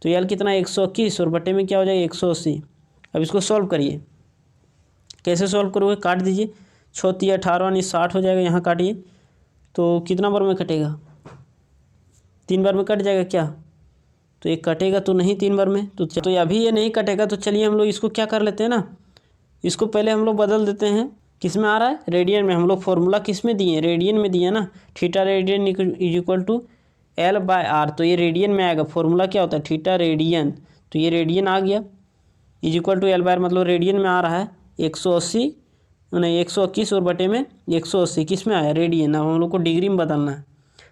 तो एल कितना 121 और बटे में क्या हो जाएगा 180। अब इसको सॉल्व करिए, कैसे सॉल्व करोगे, काट दीजिए, 6 3 18 यानी 60 हो जाएगा, यहाँ काटिए तो कितना बार में कटेगा 3 बार में कट जाएगा क्या, तो ये कटेगा तो नहीं 3 बार में, तो अभी ये नहीं कटेगा। तो चलिए हम लोग इसको क्या कर लेते हैं ना, इसको पहले हम लोग बदल देते हैं, किस में आ रहा है रेडियन में। हम लोग फॉर्मूला किस में दिए रेडियन में दिए ना, theta radian is equal to L by R, तो ये रेडियन में आएगा। फॉर्मूला क्या होता है थीटा रेडियन, तो ये रेडियन आ गया is equal to L by R, मतलब रेडियन में आ रहा है 180 नहीं 121 और बटे में 180 किस में आया रेडियन। अब हम लोग को डिग्री में बदलना है,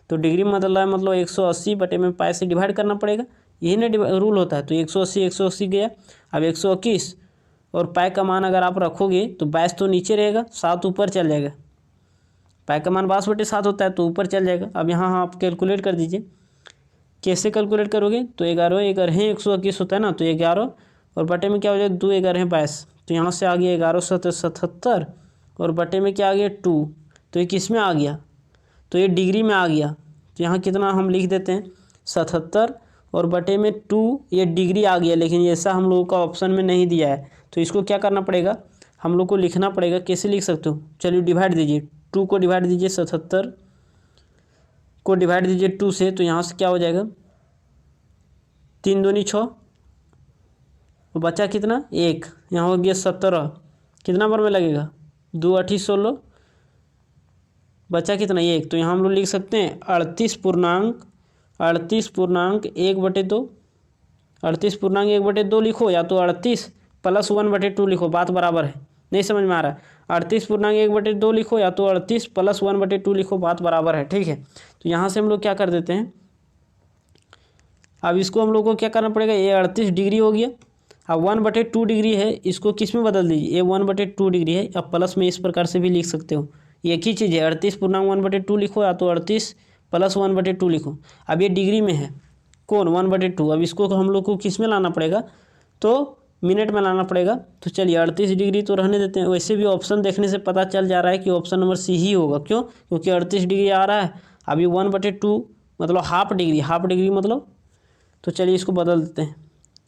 तो डिग्री में बदल रहा है मतलब 180 बटे में पाई से डिवाइड करना पड़ेगा, यही ना रूल होता है। तो 180 गया, अब 121 और पाई का मान अगर आप रखोगे तो 22 तो नीचे रहेगा, 7 ऊपर चल जाएगा, पाई का मान 22/7 होता है तो ऊपर चल जाएगा। अब यहाँ आप कैलकुलेट कर दीजिए, कैसे कैलकुलेट करोगे, तो 11 11 121 होता है ना, तो 11 और बटे में क्या हो जाएगा 2 11 22, तो यहाँ से आ गया 11 7 77 और बटे में क्या आ गया 2, तो ये किस में आ गया, तो ये डिग्री में आ गया। तो यहाँ कितना हम लिख देते हैं 77 और बटे में 2, ये डिग्री आ गया, लेकिन ऐसा हम लोगों का ऑप्शन में नहीं दिया है, तो इसको क्या करना पड़ेगा हम लोग को लिखना पड़ेगा। कैसे लिख सकते हो, चलिए डिवाइड दीजिए, 2 को डिवाइड दीजिए 77 को डिवाइड दीजिए 2 से, तो यहाँ से क्या हो जाएगा 3 दूनी 6 और बचा कितना 1, यहाँ हो गया 17, कितना बार में लगेगा 2 8 16, बचा कितना 1, तो यहाँ हम लोग लिख सकते हैं 38.1/2, 38.1/2 लिखो, या तो 38 + 1/2 लिखो, बात बराबर है। नहीं समझ में आ रहा है 38.1/2 लिखो या तो 38 + 1/2 लिखो, बात बराबर है। ठीक है, तो यहाँ से हम लोग क्या कर देते हैं, अब इसको हम लोग को क्या करना पड़ेगा, ये 38 डिग्री हो गया, अब 1/2 डिग्री है, इसको किस में बदल दीजिए, ये 1/2 डिग्री है, अब प्लस में इस प्रकार से भी लिख सकते हो, एक ही चीज़ है 38.1/2 लिखो या तो 38 + 1/2 लिखो। अब ये डिग्री में है कौन 1/2, अब इसको हम लोग को किस में लाना पड़ेगा, तो मिनट में लाना पड़ेगा। तो चलिए 38 डिग्री तो रहने देते हैं, वैसे भी ऑप्शन देखने से पता चल जा रहा है कि ऑप्शन नंबर सी ही होगा, क्यों, क्योंकि 38 डिग्री आ रहा है। अभी 1/2 मतलब हाफ डिग्री मतलब, तो चलिए इसको बदल देते हैं।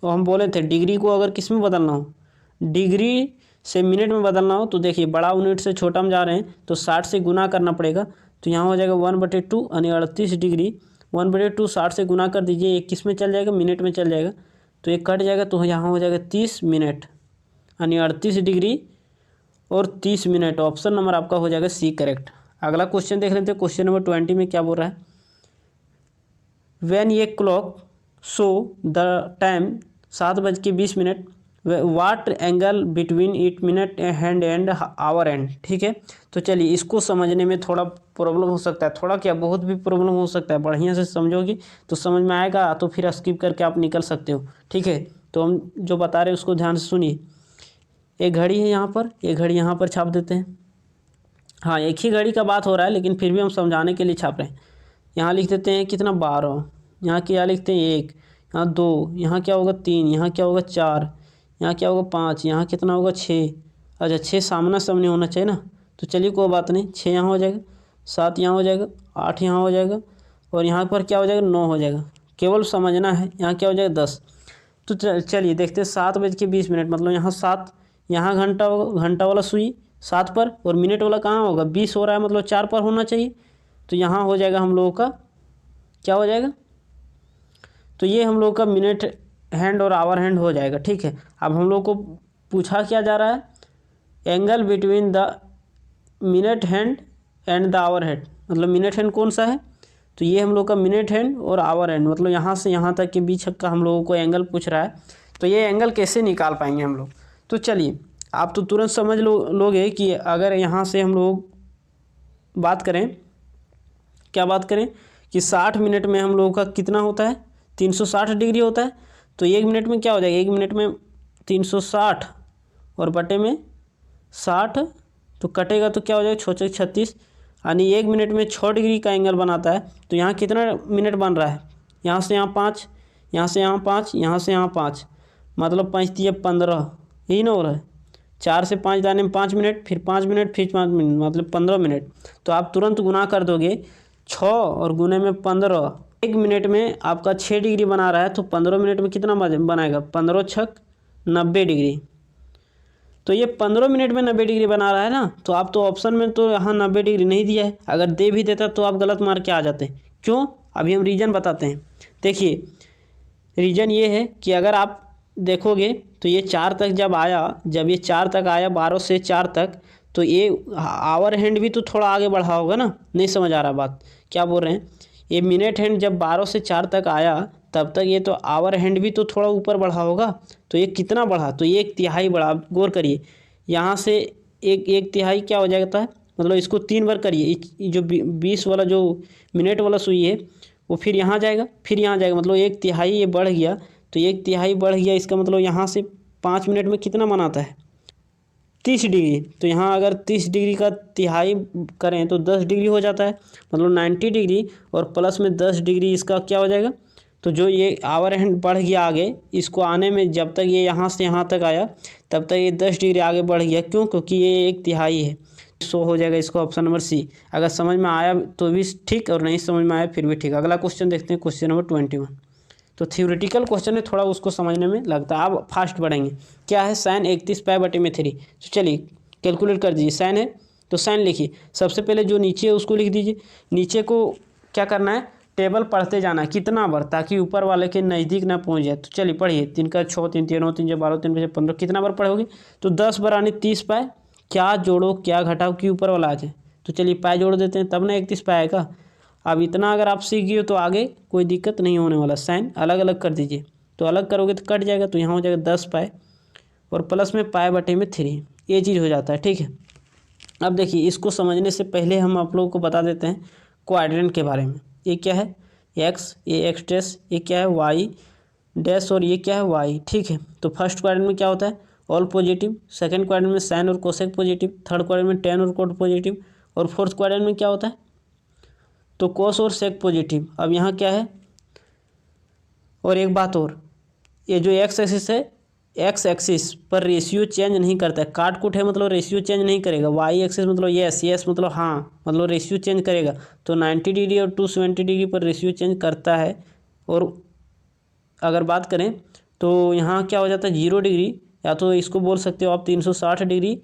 तो हम बोले थे डिग्री को अगर किस में बदलना हो, डिग्री से मिनट में बदलना हो तो देखिए बड़ा यूनिट से छोटा में जा रहे हैं तो 60 से गुना करना पड़ेगा। तो यहाँ हो जाएगा 1/2 यानी 38 डिग्री। 1/2 60 से गुना कर दीजिए, ये किस में चल जाएगा, मिनट में चल जाएगा। तो ये कट जाएगा तो यहाँ हो जाएगा 30 मिनट यानी 38 डिग्री और 30 मिनट। ऑप्शन नंबर आपका हो जाएगा सी करेक्ट। अगला क्वेश्चन देख लेते हैं। क्वेश्चन नंबर 20 में क्या बोल रहा है, व्हेन ये clock show the time 7:20 what angle between it minute hand and hour hand. ठीक है, तो चलिए इसको समझने में थोड़ा प्रॉब्लम हो सकता है, थोड़ा क्या बहुत भी प्रॉब्लम हो सकता है। बढ़िया से समझोगे तो समझ में आएगा, तो फिर स्किप करके आप निकल सकते हो। ठीक है, तो हम जो बता रहे हैं उसको ध्यान से सुनिए। एक घड़ी है यहाँ पर, एक घड़ी यहाँ पर छाप देते हैं। हाँ, एक ही घड़ी का बात हो रहा है लेकिन फिर भी हम समझाने के लिए छाप रहे हैं। यहाँ लिख देते हैं कितना 12, यहाँ क्या लिखते हैं 1, यहाँ 2, यहाँ क्या होगा 3, यहाँ क्या होगा 4, यहाँ क्या होगा 5, यहाँ कितना होगा 6। अच्छा 6 सामना सामने होना चाहिए ना, तो चलिए कोई बात नहीं, 6 यहाँ हो जाएगा, 7 यहाँ हो जाएगा, 8 यहाँ हो जाएगा और यहाँ पर क्या हो जाएगा 9 हो जाएगा। केवल समझना है। यहाँ क्या हो जाएगा 10। तो चलिए देखते हैं 7:20 मतलब यहाँ 7, यहाँ घंटा होगा, घंटा वाला सुई 7 पर और मिनट वाला कहाँ होगा 20 हो रहा है, मतलब 4 पर होना चाहिए। तो यहाँ हो जाएगा हम लोगों का क्या हो जाएगा, तो ये हम लोग का मिनट हैंड और आवर हैंड हो जाएगा। ठीक है, अब हम लोग को पूछा क्या जा रहा है, angle between the minute hand and the hour hand, मतलब मिनट हैंड कौन सा है, तो ये हम लोग का मिनट हैंड और आवर हैंड, मतलब यहाँ से यहाँ तक के बीच का हम लोगों को एंगल पूछ रहा है। तो ये एंगल कैसे निकाल पाएंगे हम लोग, तो चलिए आप तो तुरंत समझ लोगे कि अगर यहाँ से हम लोग बात करें, क्या बात करें कि 60 मिनट में हम लोगों का कितना होता है 360 डिग्री होता है। तो 1 मिनट में क्या हो जाएगा, 1 मिनट में 360 और बटे में 60, तो कटेगा तो क्या हो जाएगा 6 36, यानी 1 मिनट में 6 डिग्री का एंगल बनाता है। तो यहाँ कितना मिनट बन रहा है, यहाँ से यहाँ 5, यहाँ से यहाँ 5, यहाँ से यहाँ 5, मतलब 5 × 15, यही ना हो रहा है। 4 से 5 जाने में 5 मिनट, फिर 5 मिनट, फिर 5 मिनट, मतलब 15 मिनट। तो आप तुरंत गुना कर दोगे 6 और गुने में 15, 1 मिनट में आपका 6 डिग्री बना रहा है तो 15 मिनट में कितना बनाएगा, 15 × 6 90 डिग्री। तो ये 15 मिनट में 90 डिग्री बना रहा है ना, तो आप तो ऑप्शन में तो यहाँ 90 डिग्री नहीं दिया है, अगर दे भी देता तो आप गलत मार के आ जाते। क्यों, अभी हम रीज़न बताते हैं। देखिए रीज़न ये है कि अगर आप देखोगे तो ये 4 तक जब आया, जब ये 4 तक आया, 12 से 4 तक, तो ये आवर हैंड भी तो थोड़ा आगे बढ़ा होगा ना, नहीं समझ आ रहा बात क्या बोल रहे हैं। ये मिनट हैंड जब 12 से 4 तक आया तब तक ये तो आवर हैंड भी तो थोड़ा ऊपर बढ़ा होगा। तो ये कितना बढ़ा, तो ये 1/3 बढ़ा। आप गौर करिए, यहाँ से 1/3 क्या हो जाता है, मतलब इसको 3 बार करिए, जो 20 वाला जो मिनट वाला सुई है वो फिर यहाँ जाएगा, फिर यहाँ जाएगा, मतलब 1/3 ये बढ़ गया। तो 1/3 बढ़ गया, इसका मतलब यहाँ से 5 मिनट में कितना बनाता है 30 डिग्री। तो यहाँ अगर 30 डिग्री का तिहाई करें तो 10 डिग्री हो जाता है, मतलब 90 डिग्री और प्लस में 10 डिग्री इसका क्या हो जाएगा। तो जो ये आवर हैंड बढ़ गया आगे, इसको आने में जब तक ये यहाँ से यहाँ तक आया तब तक ये 10 डिग्री आगे बढ़ गया। क्यों, क्योंकि ये 1/3 है। सो हो जाएगा इसको ऑप्शन नंबर सी। अगर समझ में आया तो भी ठीक और नहीं समझ में आया फिर भी ठीक। अगला क्वेश्चन देखते हैं, क्वेश्चन नंबर 21। तो थ्योरेटिकल क्वेश्चन है, थोड़ा उसको समझने में लगता है। आप फास्ट बढ़ेंगे। क्या है साइन 31 π/3। तो चलिए कैलकुलेट कर दीजिए। साइन है तो साइन लिखिए, सबसे पहले जो नीचे है उसको लिख दीजिए। नीचे को क्या करना है, टेबल पढ़ते जाना है कितना बार, ताकि ऊपर वाले के नज़दीक ना पहुंच जाए। तो चलिए पढ़िए, 3 का 6, 3 9, 3 12, 3 15, कितना बार पढ़ोगे, तो 10 बार आने 30 π। क्या जोड़ो क्या घटाओ कि ऊपर वाला आ जाए। तो चलिए पाई जोड़ देते हैं, तब ना 31 π आएगा। अब इतना अगर आप सीख गए हो तो आगे कोई दिक्कत नहीं होने वाला। साइन अलग अलग कर दीजिए, तो अलग करोगे तो कट जाएगा, तो यहाँ हो जाएगा 10 π और प्लस में π/3, ये चीज़ हो जाता है। ठीक है, अब देखिए इसको समझने से पहले हम आप लोगों को बता देते हैं क्वाड्रेंट के बारे में। ये क्या है एक्स, ये एक्स डैश, ये क्या है वाई डैश और ये क्या है वाई। ठीक है, तो फर्स्ट क्वाड्रेंट में क्या होता है ऑल पॉजिटिव, सेकंड क्वाड्रेंट में साइन और कोसेक पॉजिटिव, थर्ड क्वाड्रेंट में टेन और कोट पॉजिटिव, और फोर्थ क्वाड्रेंट में क्या होता है तो कोस और सेक पॉजिटिव। अब यहाँ क्या है, और एक बात और, ये जो एक्स एक्सिस है, एक्स एक्सिस पर रेशियो चेंज नहीं करता है। काट कुट है मतलब रेशियो चेंज नहीं करेगा। वाई एक्सिस मतलब यस, यस मतलब हाँ, मतलब रेशियो चेंज करेगा। तो 90 डिग्री और 270 डिग्री पर रेशियो चेंज करता है। और अगर बात करें तो यहाँ क्या हो जाता है 0 डिग्री या तो इसको बोल सकते हो आप 360 डिग्री,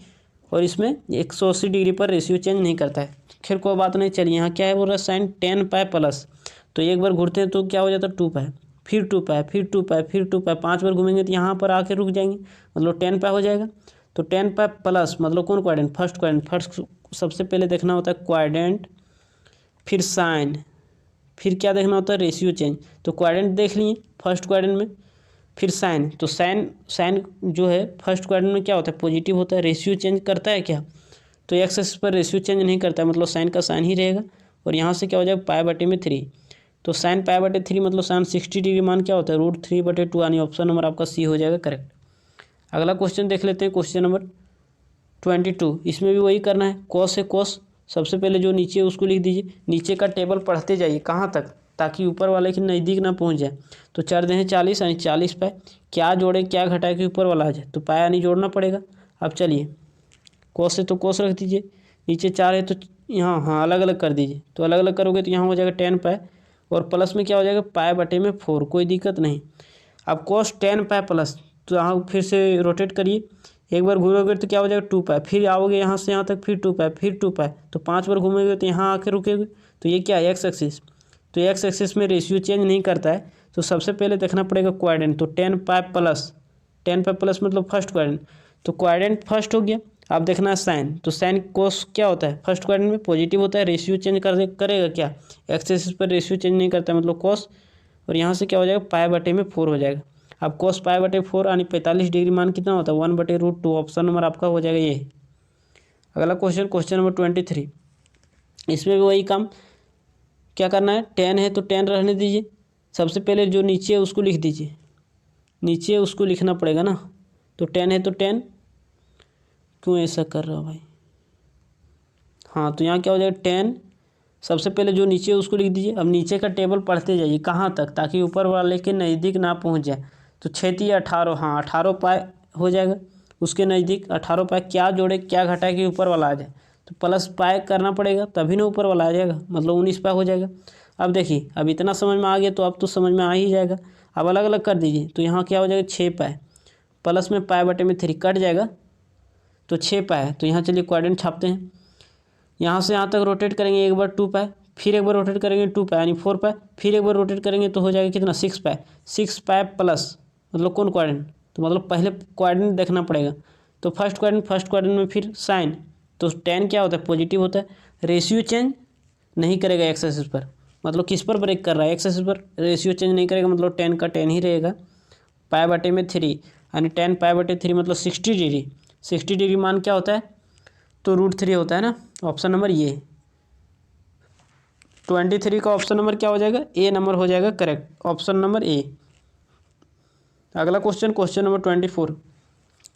और इसमें 180 डिग्री पर रेशियो चेंज नहीं करता है। खैर कोई बात नहीं। चलिए यहाँ क्या है बोल रहा है, साइन 10 पाई प्लस, तो एक बार घूरते हैं तो क्या हो जाता है 2 पाई, फिर 2 पाई, फिर 2 पाई, फिर 2 पाई, 5 बार घूमेंगे तो यहाँ पर आके रुक जाएंगे, मतलब 10 पाई हो जाएगा। तो 10 पाई प्लस मतलब कौन क्वाड्रेंट, फर्स्ट क्वाड्रेंट। फर्स्ट सबसे पहले देखना होता है क्वाड्रेंट, फिर साइन, फिर क्या देखना होता है रेशियो चेंज। तो क्वाड्रेंट देख लिए फर्स्ट क्वाड्रेंट में, फिर साइन, तो साइन जो है फर्स्ट क्वाड्रेंट में क्या होता है पॉजिटिव होता है, रेशियो चेंज करता है क्या, तो एक्स एक्सिस पर रेशियो चेंज नहीं करता है, मतलब साइन का साइन ही रहेगा। और यहाँ से क्या हो जाएगा पाई बटे में 3, तो साइन पाई बटे 3 मतलब साइन 60 डिग्री मान क्या होता है √3/2, यानी ऑप्शन नंबर आपका सी हो जाएगा करेक्ट। अगला क्वेश्चन देख लेते हैं, क्वेश्चन नंबर 22। इसमें भी वही करना है, कॉस है कॉस, सबसे पहले जो नीचे है उसको लिख दीजिए, नीचे का टेबल पढ़ते जाइए कहाँ तक, ताकि ऊपर वाले के नज़दीक ना पहुँच जाए। तो 4 दें 40 यानी 40 पाई, क्या जोड़े क्या घटाए कि ऊपर वाला आ जाए, तो पाई यानी जोड़ना पड़ेगा। अब चलिए कॉस है तो कॉस रख दीजिए, नीचे 4 है तो यहाँ हाँ अलग अलग कर दीजिए, तो अलग अलग करोगे तो यहाँ हो जाएगा 10 पाई, और प्लस में क्या हो जाएगा पाई बटे में 4, कोई दिक्कत नहीं। अब कॉस 10 पाई प्लस, तो यहाँ फिर से रोटेट करिए, एक बार घूरोगे तो क्या हो जाएगा 2 पाई, फिर आओगे यहाँ से यहाँ तक, फिर 2 पाई, फिर 2 पाई, तो 5 बार घूमेंगे तो यहाँ आके रुकेगे। तो ये क्या है एक्स एक्सिस, तो एक्स एक्सिस में रेशियो चेंज नहीं करता है, तो सबसे पहले देखना पड़ेगा क्वाड्रेंट। तो 10 पाई प्लस, 10 पाई प्लस मतलब फर्स्ट क्वाड्रेंट, तो क्वाड्रेंट फर्स्ट हो गया। अब देखना है साइन, तो साइन कोस क्या होता है फर्स्ट क्वाड्रेंट में पॉजिटिव होता है, रेशियो चेंज करेगा क्या, एक्स एक्सिस पर रेशियो चेंज नहीं करता है, मतलब कोस, और यहाँ से क्या हो जाएगा पाई बटे में 4 हो जाएगा। अब कोस पाई बटे 4 यानी 45 डिग्री मान कितना होता है 1/√2, ऑप्शन नंबर आपका हो जाएगा ये। अगला क्वेश्चन, क्वेश्चन नंबर 23। इसमें भी वही काम, क्या करना है 10 है तो 10 रहने दीजिए, सबसे पहले जो नीचे है उसको लिख दीजिए, नीचे उसको लिखना पड़ेगा ना, तो 10 है तो 10, क्यों ऐसा कर रहा हो भाई, हाँ तो यहाँ क्या हो जाएगा 10, सबसे पहले जो नीचे है उसको लिख दीजिए। अब नीचे का टेबल पढ़ते जाइए कहाँ तक, ताकि ऊपर वाले के नज़दीक ना पहुँच जाए। तो 6 या 18, हाँ 18 पाई हो जाएगा उसके नज़दीक, 18 पाई, क्या जोड़े क्या घटाए कि ऊपर वाला आ जाए, तो प्लस पाई करना पड़ेगा तभी ना ऊपर वाला आ जाएगा, मतलब 19 पाई हो जाएगा। अब देखिए अब इतना समझ में आ गया तो अब तो समझ में आ ही जाएगा। अब अलग अलग कर दीजिए, तो यहाँ क्या हो जाएगा 6 पाई, प्लस में पाई बटे में 3 कट जाएगा, तो 6 पाई है, तो यहाँ चलिए क्वाड्रेंट छापते हैं, यहाँ से यहाँ तक रोटेट करेंगे एक बार 2 पाई, फिर एक बार रोटेट करेंगे 2 पाई यानी 4 पाई, फिर एक बार रोटेट करेंगे तो हो जाएगा कितना 6 पाई, 6 पाई प्लस मतलब कौन क्वाड्रेंट, तो मतलब पहले क्वाड्रेंट देखना पड़ेगा। तो फर्स्ट क्वाड्रेंट में फिर साइन, तो 10 क्या होता है पॉजिटिव होता है, रेशियो चेंज नहीं करेगा एक्स एक्सिस पर, मतलब किस पर ब्रेक कर रहा है एक्स एक्सिस पर, रेशियो चेंज नहीं करेगा, मतलब 10 का 10 ही रहेगा, पाई बटे में 3 यानी 10 पाई बटे 3 मतलब 60 डिग्री, 60 डिग्री मान क्या होता है तो √3 होता है ना, ऑप्शन नंबर ये 23 का ऑप्शन नंबर क्या हो जाएगा ए नंबर हो जाएगा करेक्ट, ऑप्शन नंबर ए। अगला क्वेश्चन, क्वेश्चन नंबर 24।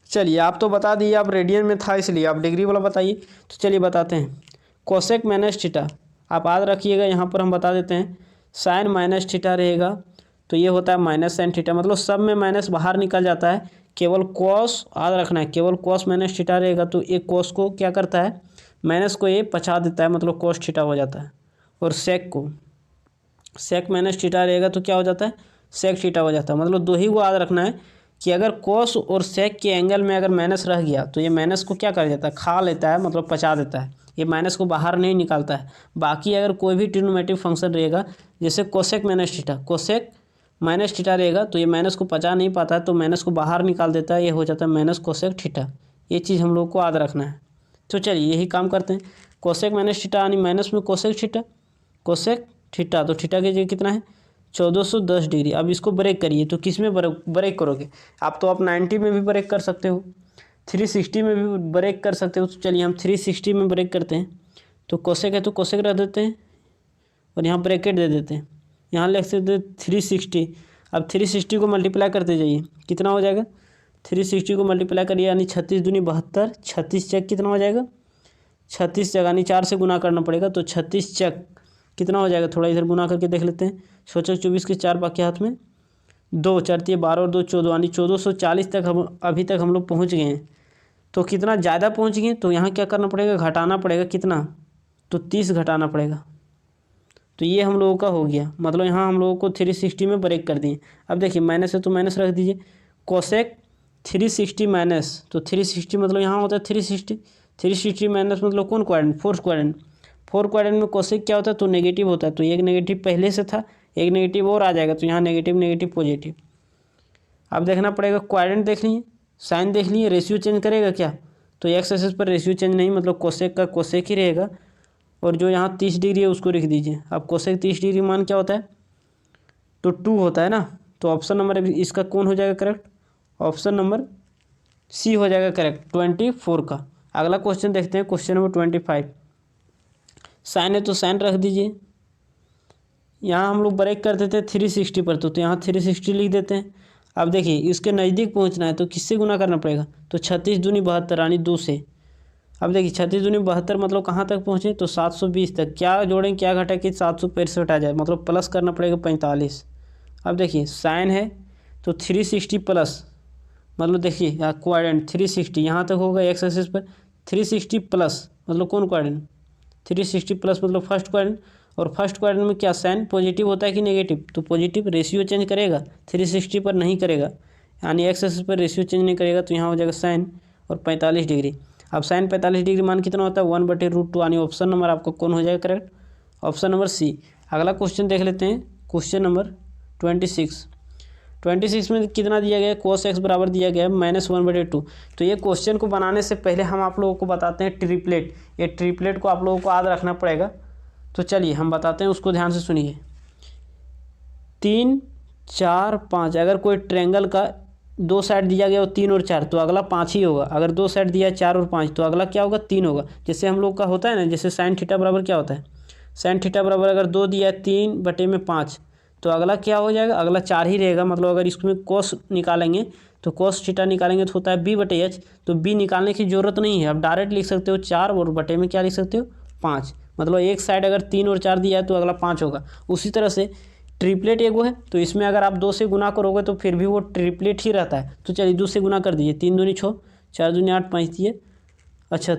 चलिए आप तो बता दिए, आप रेडियन में था इसलिए आप डिग्री वाला बताइए, तो चलिए बताते हैं। कोसेक माइनस थीटा, आप याद रखिएगा, यहाँ पर हम बता देते हैं, साइन माइनस थीटा रहेगा तो ये होता है माइनस साइन थीटा, मतलब सब में माइनस बाहर निकल जाता है, केवल कॉस याद रखना है, केवल कॉस माइनस थीटा रहेगा तो एक कॉस को क्या करता है माइनस को ये पछा देता है, मतलब कॉस थीटा हो जाता है। और सेक माइनस थीटा रहेगा तो क्या हो जाता है सेक थीटा हो जाता है, मतलब दो ही को याद रखना है कि अगर कॉस और सेक के एंगल में अगर माइनस रह गया तो ये माइनस को क्या कर देता है खा लेता है, मतलब पचा देता है, ये माइनस को बाहर नहीं निकालता है। बाकी अगर कोई भी ट्रिग्नोमेट्रिक फंक्शन रहेगा जैसे cosec minus theta, cosec minus theta रहेगा तो ये माइनस को पचा नहीं पाता है, तो माइनस को बाहर निकाल देता है, ये हो जाता है माइनस कोसेक थीटा। ये चीज़ हम लोग को याद रखना है। तो चलिए यही काम करते हैं, कोसेक माइनस थीटा यानी माइनस में कोसेक थीटा, कोसेक थीटा, तो थीटा की जगह कितना है 1410 डिग्री। अब इसको ब्रेक करिए, तो किस में ब्रेक करोगे आप, तो आप 90 में भी ब्रेक कर सकते हो, 360 में भी ब्रेक कर सकते हो। तो चलिए हम 360 में ब्रेक करते हैं, तो कोसेक है तो कोसेक रख देते हैं और यहाँ ब्रैकेट दे देते हैं, यहाँ लिख सकते हैं 360। अब 360 को मल्टीप्लाई करते जाइए, कितना हो जाएगा 360 को मल्टीप्लाई करिए यानी 36 दूनी 72, 36 चक कितना हो जाएगा 36 चक यानी 4 से गुना करना पड़ेगा, तो 36 चक कितना हो जाएगा, थोड़ा इधर गुना करके देख लेते हैं, 24 के 4 बाकी हाथ में 2, 4 12 और 2 14 यानी 1440 तक हम अभी तक हम लोग पहुँच गए हैं। तो कितना ज़्यादा पहुँच गए, तो यहाँ क्या करना पड़ेगा घटाना पड़ेगा, कितना तो 30 घटाना पड़ेगा। तो ये हम लोगों का हो गया, मतलब यहाँ हम लोगों को 360 में ब्रेक कर दिए। अब देखिए माइनस है तो माइनस रख दीजिए, कोसेक 360 माइनस, तो 360 मतलब यहाँ होता है 360, 360 माइनस मतलब कौन quadrant, fourth quadrant. Fourth quadrant में कोसेक क्या होता है, तो नेगेटिव होता है, तो एक नेगेटिव पहले से था, एक नेगेटिव और आ जाएगा, तो यहाँ नेगेटिव नेगेटिव पॉजिटिव। अब देखना पड़ेगा क्वाड्रेंट देख लिए, साइन देख लिए, रेशियो चेंज करेगा क्या, तो एक्स एक्सिस पर रेशियो चेंज नहीं, मतलब कोसेक का कोसेक ही रहेगा। और जो यहाँ 30 डिग्री है उसको लिख दीजिए। अब कोसेक 30 डिग्री मान क्या होता है, तो 2 होता है ना, तो ऑप्शन नंबर इसका कौन हो जाएगा करेक्ट, ऑप्शन नंबर सी हो जाएगा करेक्ट 24 का। अगला क्वेश्चन देखते हैं, क्वेश्चन नंबर 25। साइन है तो साइन रख दीजिए। यहाँ हम लोग ब्रेक करते थे 360 पर, तो यहाँ 360 लिख देते हैं। अब देखिए इसके नज़दीक पहुँचना है तो किससे गुना करना पड़ेगा, तो 36 दूनी 72 यानी 2 से। अब देखिए 36 दूनी 72 मतलब कहाँ तक पहुँचे, तो 720 तक। क्या जोड़ें क्या घटा कि 765 आ जाए, मतलब प्लस करना पड़ेगा 45। अब देखिए साइन है तो 360 प्लस, मतलब देखिए क्वाड्रेंट 360 यहाँ तक होगा एक्स एक्सिस पर, 360 प्लस मतलब कौन क्वाड्रेंट, 360 प्लस मतलब फर्स्ट क्वाड्रेंट। और फर्स्ट क्वाड्रेंट में क्या साइन पॉजिटिव होता है कि नेगेटिव, तो पॉजिटिव, रेशियो चेंज करेगा 360 पर नहीं करेगा, यानी एक्स एक्सिस पर रेशियो चेंज नहीं करेगा, तो यहाँ हो जाएगा साइन और 45 डिग्री। अब साइन 45 डिग्री मान कितना होता है 1/√2, यानी ऑप्शन नंबर आपका कौन हो जाएगा करेक्ट, ऑप्शन नंबर सी। अगला क्वेश्चन देख लेते हैं, क्वेश्चन नंबर 26 में कितना दिया गया है, cos x बराबर दिया गया है -1/2। तो ये क्वेश्चन को बनाने से पहले हम आप लोगों को बताते हैं ट्रिपलेट, ये ट्रिपलेट को आप लोगों को याद रखना पड़ेगा। तो चलिए हम बताते हैं, उसको ध्यान से सुनिए। 3, 4, 5, अगर कोई ट्रायंगल का 2 साइड दिया गया हो 3 और 4, तो अगला 5 ही होगा। अगर 2 साइड दिया है 4 और 5, तो अगला क्या होगा 3 होगा। जैसे हम लोग का होता है ना, जैसे साइन थीटा बराबर क्या होता है, साइन थीटा बराबर अगर 2 दिया है 3/5, तो अगला क्या हो जाएगा, अगला 4 ही रहेगा। मतलब अगर इसमें कोस निकालेंगे तो कोस थीटा निकालेंगे तो होता है b/h, तो b निकालने की ज़रूरत नहीं है, आप डायरेक्ट लिख सकते हो 4 और बटे में क्या लिख सकते हो 5। मतलब एक साइड अगर 3 और 4 दिया है तो अगला 5 होगा। उसी तरह से ट्रिपलेट एगो है, तो इसमें अगर आप 2 से गुना करोगे तो फिर भी वो ट्रिपलेट ही रहता है। तो चलिए 2 से गुना कर दीजिए, 3 दूनी 6, 4 दूनी 8, 5 दिए, अच्छा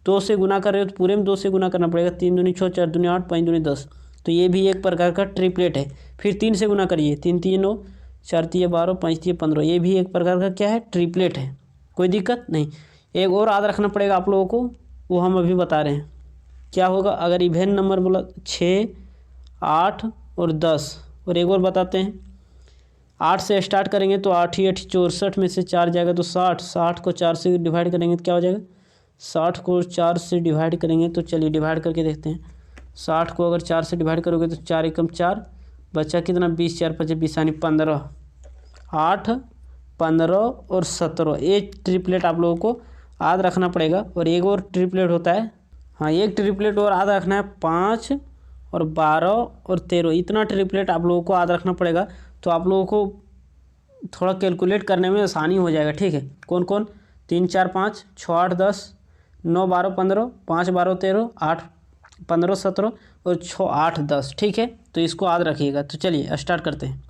2 से गुना कर रहे हो तो पूरे में 2 से गुना करना पड़ेगा, 3 दूनी 6, 4 दूनी 8, 5 दूनी 10, तो ये भी एक प्रकार का ट्रिपलेट है। फिर 3 से गुना करिए, 3 3 9, 4 3 12, 5 3 15, ये भी एक प्रकार का क्या है ट्रिपलेट है, कोई दिक्कत नहीं। एक और याद रखना पड़ेगा आप लोगों को, वो हम अभी बता रहे हैं। क्या होगा अगर इवेन नंबर बोला 6, 8 और 10, और एक और बताते हैं, 8 से स्टार्ट करेंगे तो 8 ही 8 64 में से 4 जाएगा तो 60, 60 को 4 से डिवाइड करेंगे तो क्या हो जाएगा, 60 को 4 से डिवाइड करेंगे तो चलिए डिवाइड करके देखते हैं। 60 को अगर 4 से डिवाइड करोगे तो 4 एकम 4, बचा कितना 20, 4 5 20 यानी 15, 8, 15 और 17। एक ट्रिपलेट आप लोगों को याद रखना पड़ेगा। और एक और ट्रिपलेट होता है, हाँ एक ट्रिपलेट और याद रखना है, 5 और 12 और 13, इतना ट्रिपलेट आप लोगों को याद रखना पड़ेगा। तो आप लोगों को थोड़ा कैलकुलेट करने में आसानी हो जाएगा, ठीक है। कौन कौन, 3 4 5 6 8 10 9 12 15, 5 12 13, 8 15 17 और 6 8 10, ठीक है। तो इसको याद रखिएगा। तो चलिए स्टार्ट करते हैं।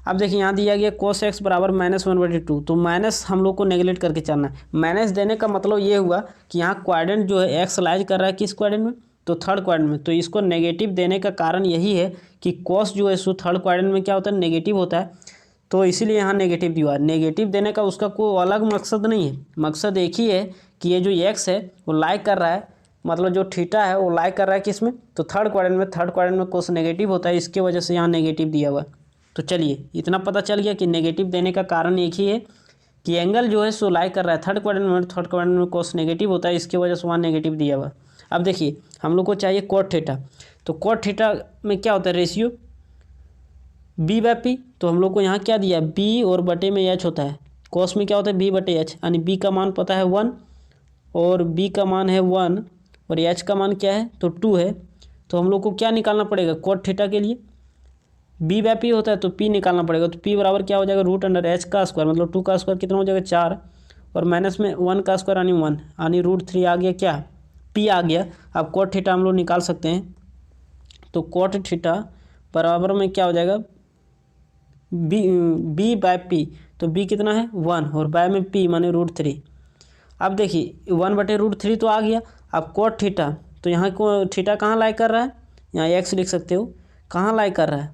अब देखिए यहाँ दिया गया cos x बराबर -1/2, तो माइनस हम लोग को नेगलेक्ट करके चलना है। माइनस देने का मतलब ये हुआ कि यहाँ क्वाड्रेंट जो है एक्स लाइज कर रहा है किस क्वाड्रेंट में, तो थर्ड क्वाड्रेंट में। तो इसको नेगेटिव देने का कारण यही है कि cos जो है सो थर्ड क्वाड्रेंट में क्या होता है, नेगेटिव होता है, तो इसीलिए यहाँ नेगेटिव दिया। नेगेटिव देने का उसका कोई अलग मकसद नहीं है, मकसद एक ही है कि ये जो एक्स है वो लाइक कर रहा है, मतलब जो थीटा है वो लाइक कर रहा है किसमें, तो थर्ड क्वाड्रेंट में। थर्ड क्वाड्रेंट में कोस नेगेटिव होता है, इसके वजह से यहाँ नेगेटिव दिया हुआ। तो चलिए इतना पता चल गया कि नेगेटिव देने का कारण एक ही है कि एंगल जो है सो लाइक कर रहा है थर्ड क्वाड्रेंट में, थर्ड क्वाड्रेंट में कोस नेगेटिव होता है, इसके वजह से वहाँ नेगेटिव दिया हुआ। अब देखिए हम लोग को चाहिए कोट थीटा, तो कोट थीटा में क्या होता है रेशियो b/p, तो हम लोग को यहाँ क्या दिया b और बटे में h होता है। कोस में क्या होता है b/h, यानी b का मान पता है 1 और b का मान है 1 और h का मान क्या है तो 2 है। तो हम लोग को क्या निकालना पड़ेगा कोट थीटा के लिए, b/p होता है तो p निकालना पड़ेगा। तो p बराबर क्या हो जाएगा √h का स्क्वायर, मतलब 2 का स्क्वायर कितना हो जाएगा 4, और माइनस में 1 का स्क्वायर यानी 1, यानी √3 आ गया क्या p आ गया। अब कोट थीटा हम लोग निकाल सकते हैं, तो कोट थीटा बराबर में क्या हो जाएगा b/p, तो b कितना है 1 और बाय में p माने √3। अब देखिए 1/√3 तो आ गया। अब कोट थीटा, तो यहाँ को थीटा कहाँ लाई कर रहा है, यहाँ x लिख सकते हो, कहाँ लाई कर रहा है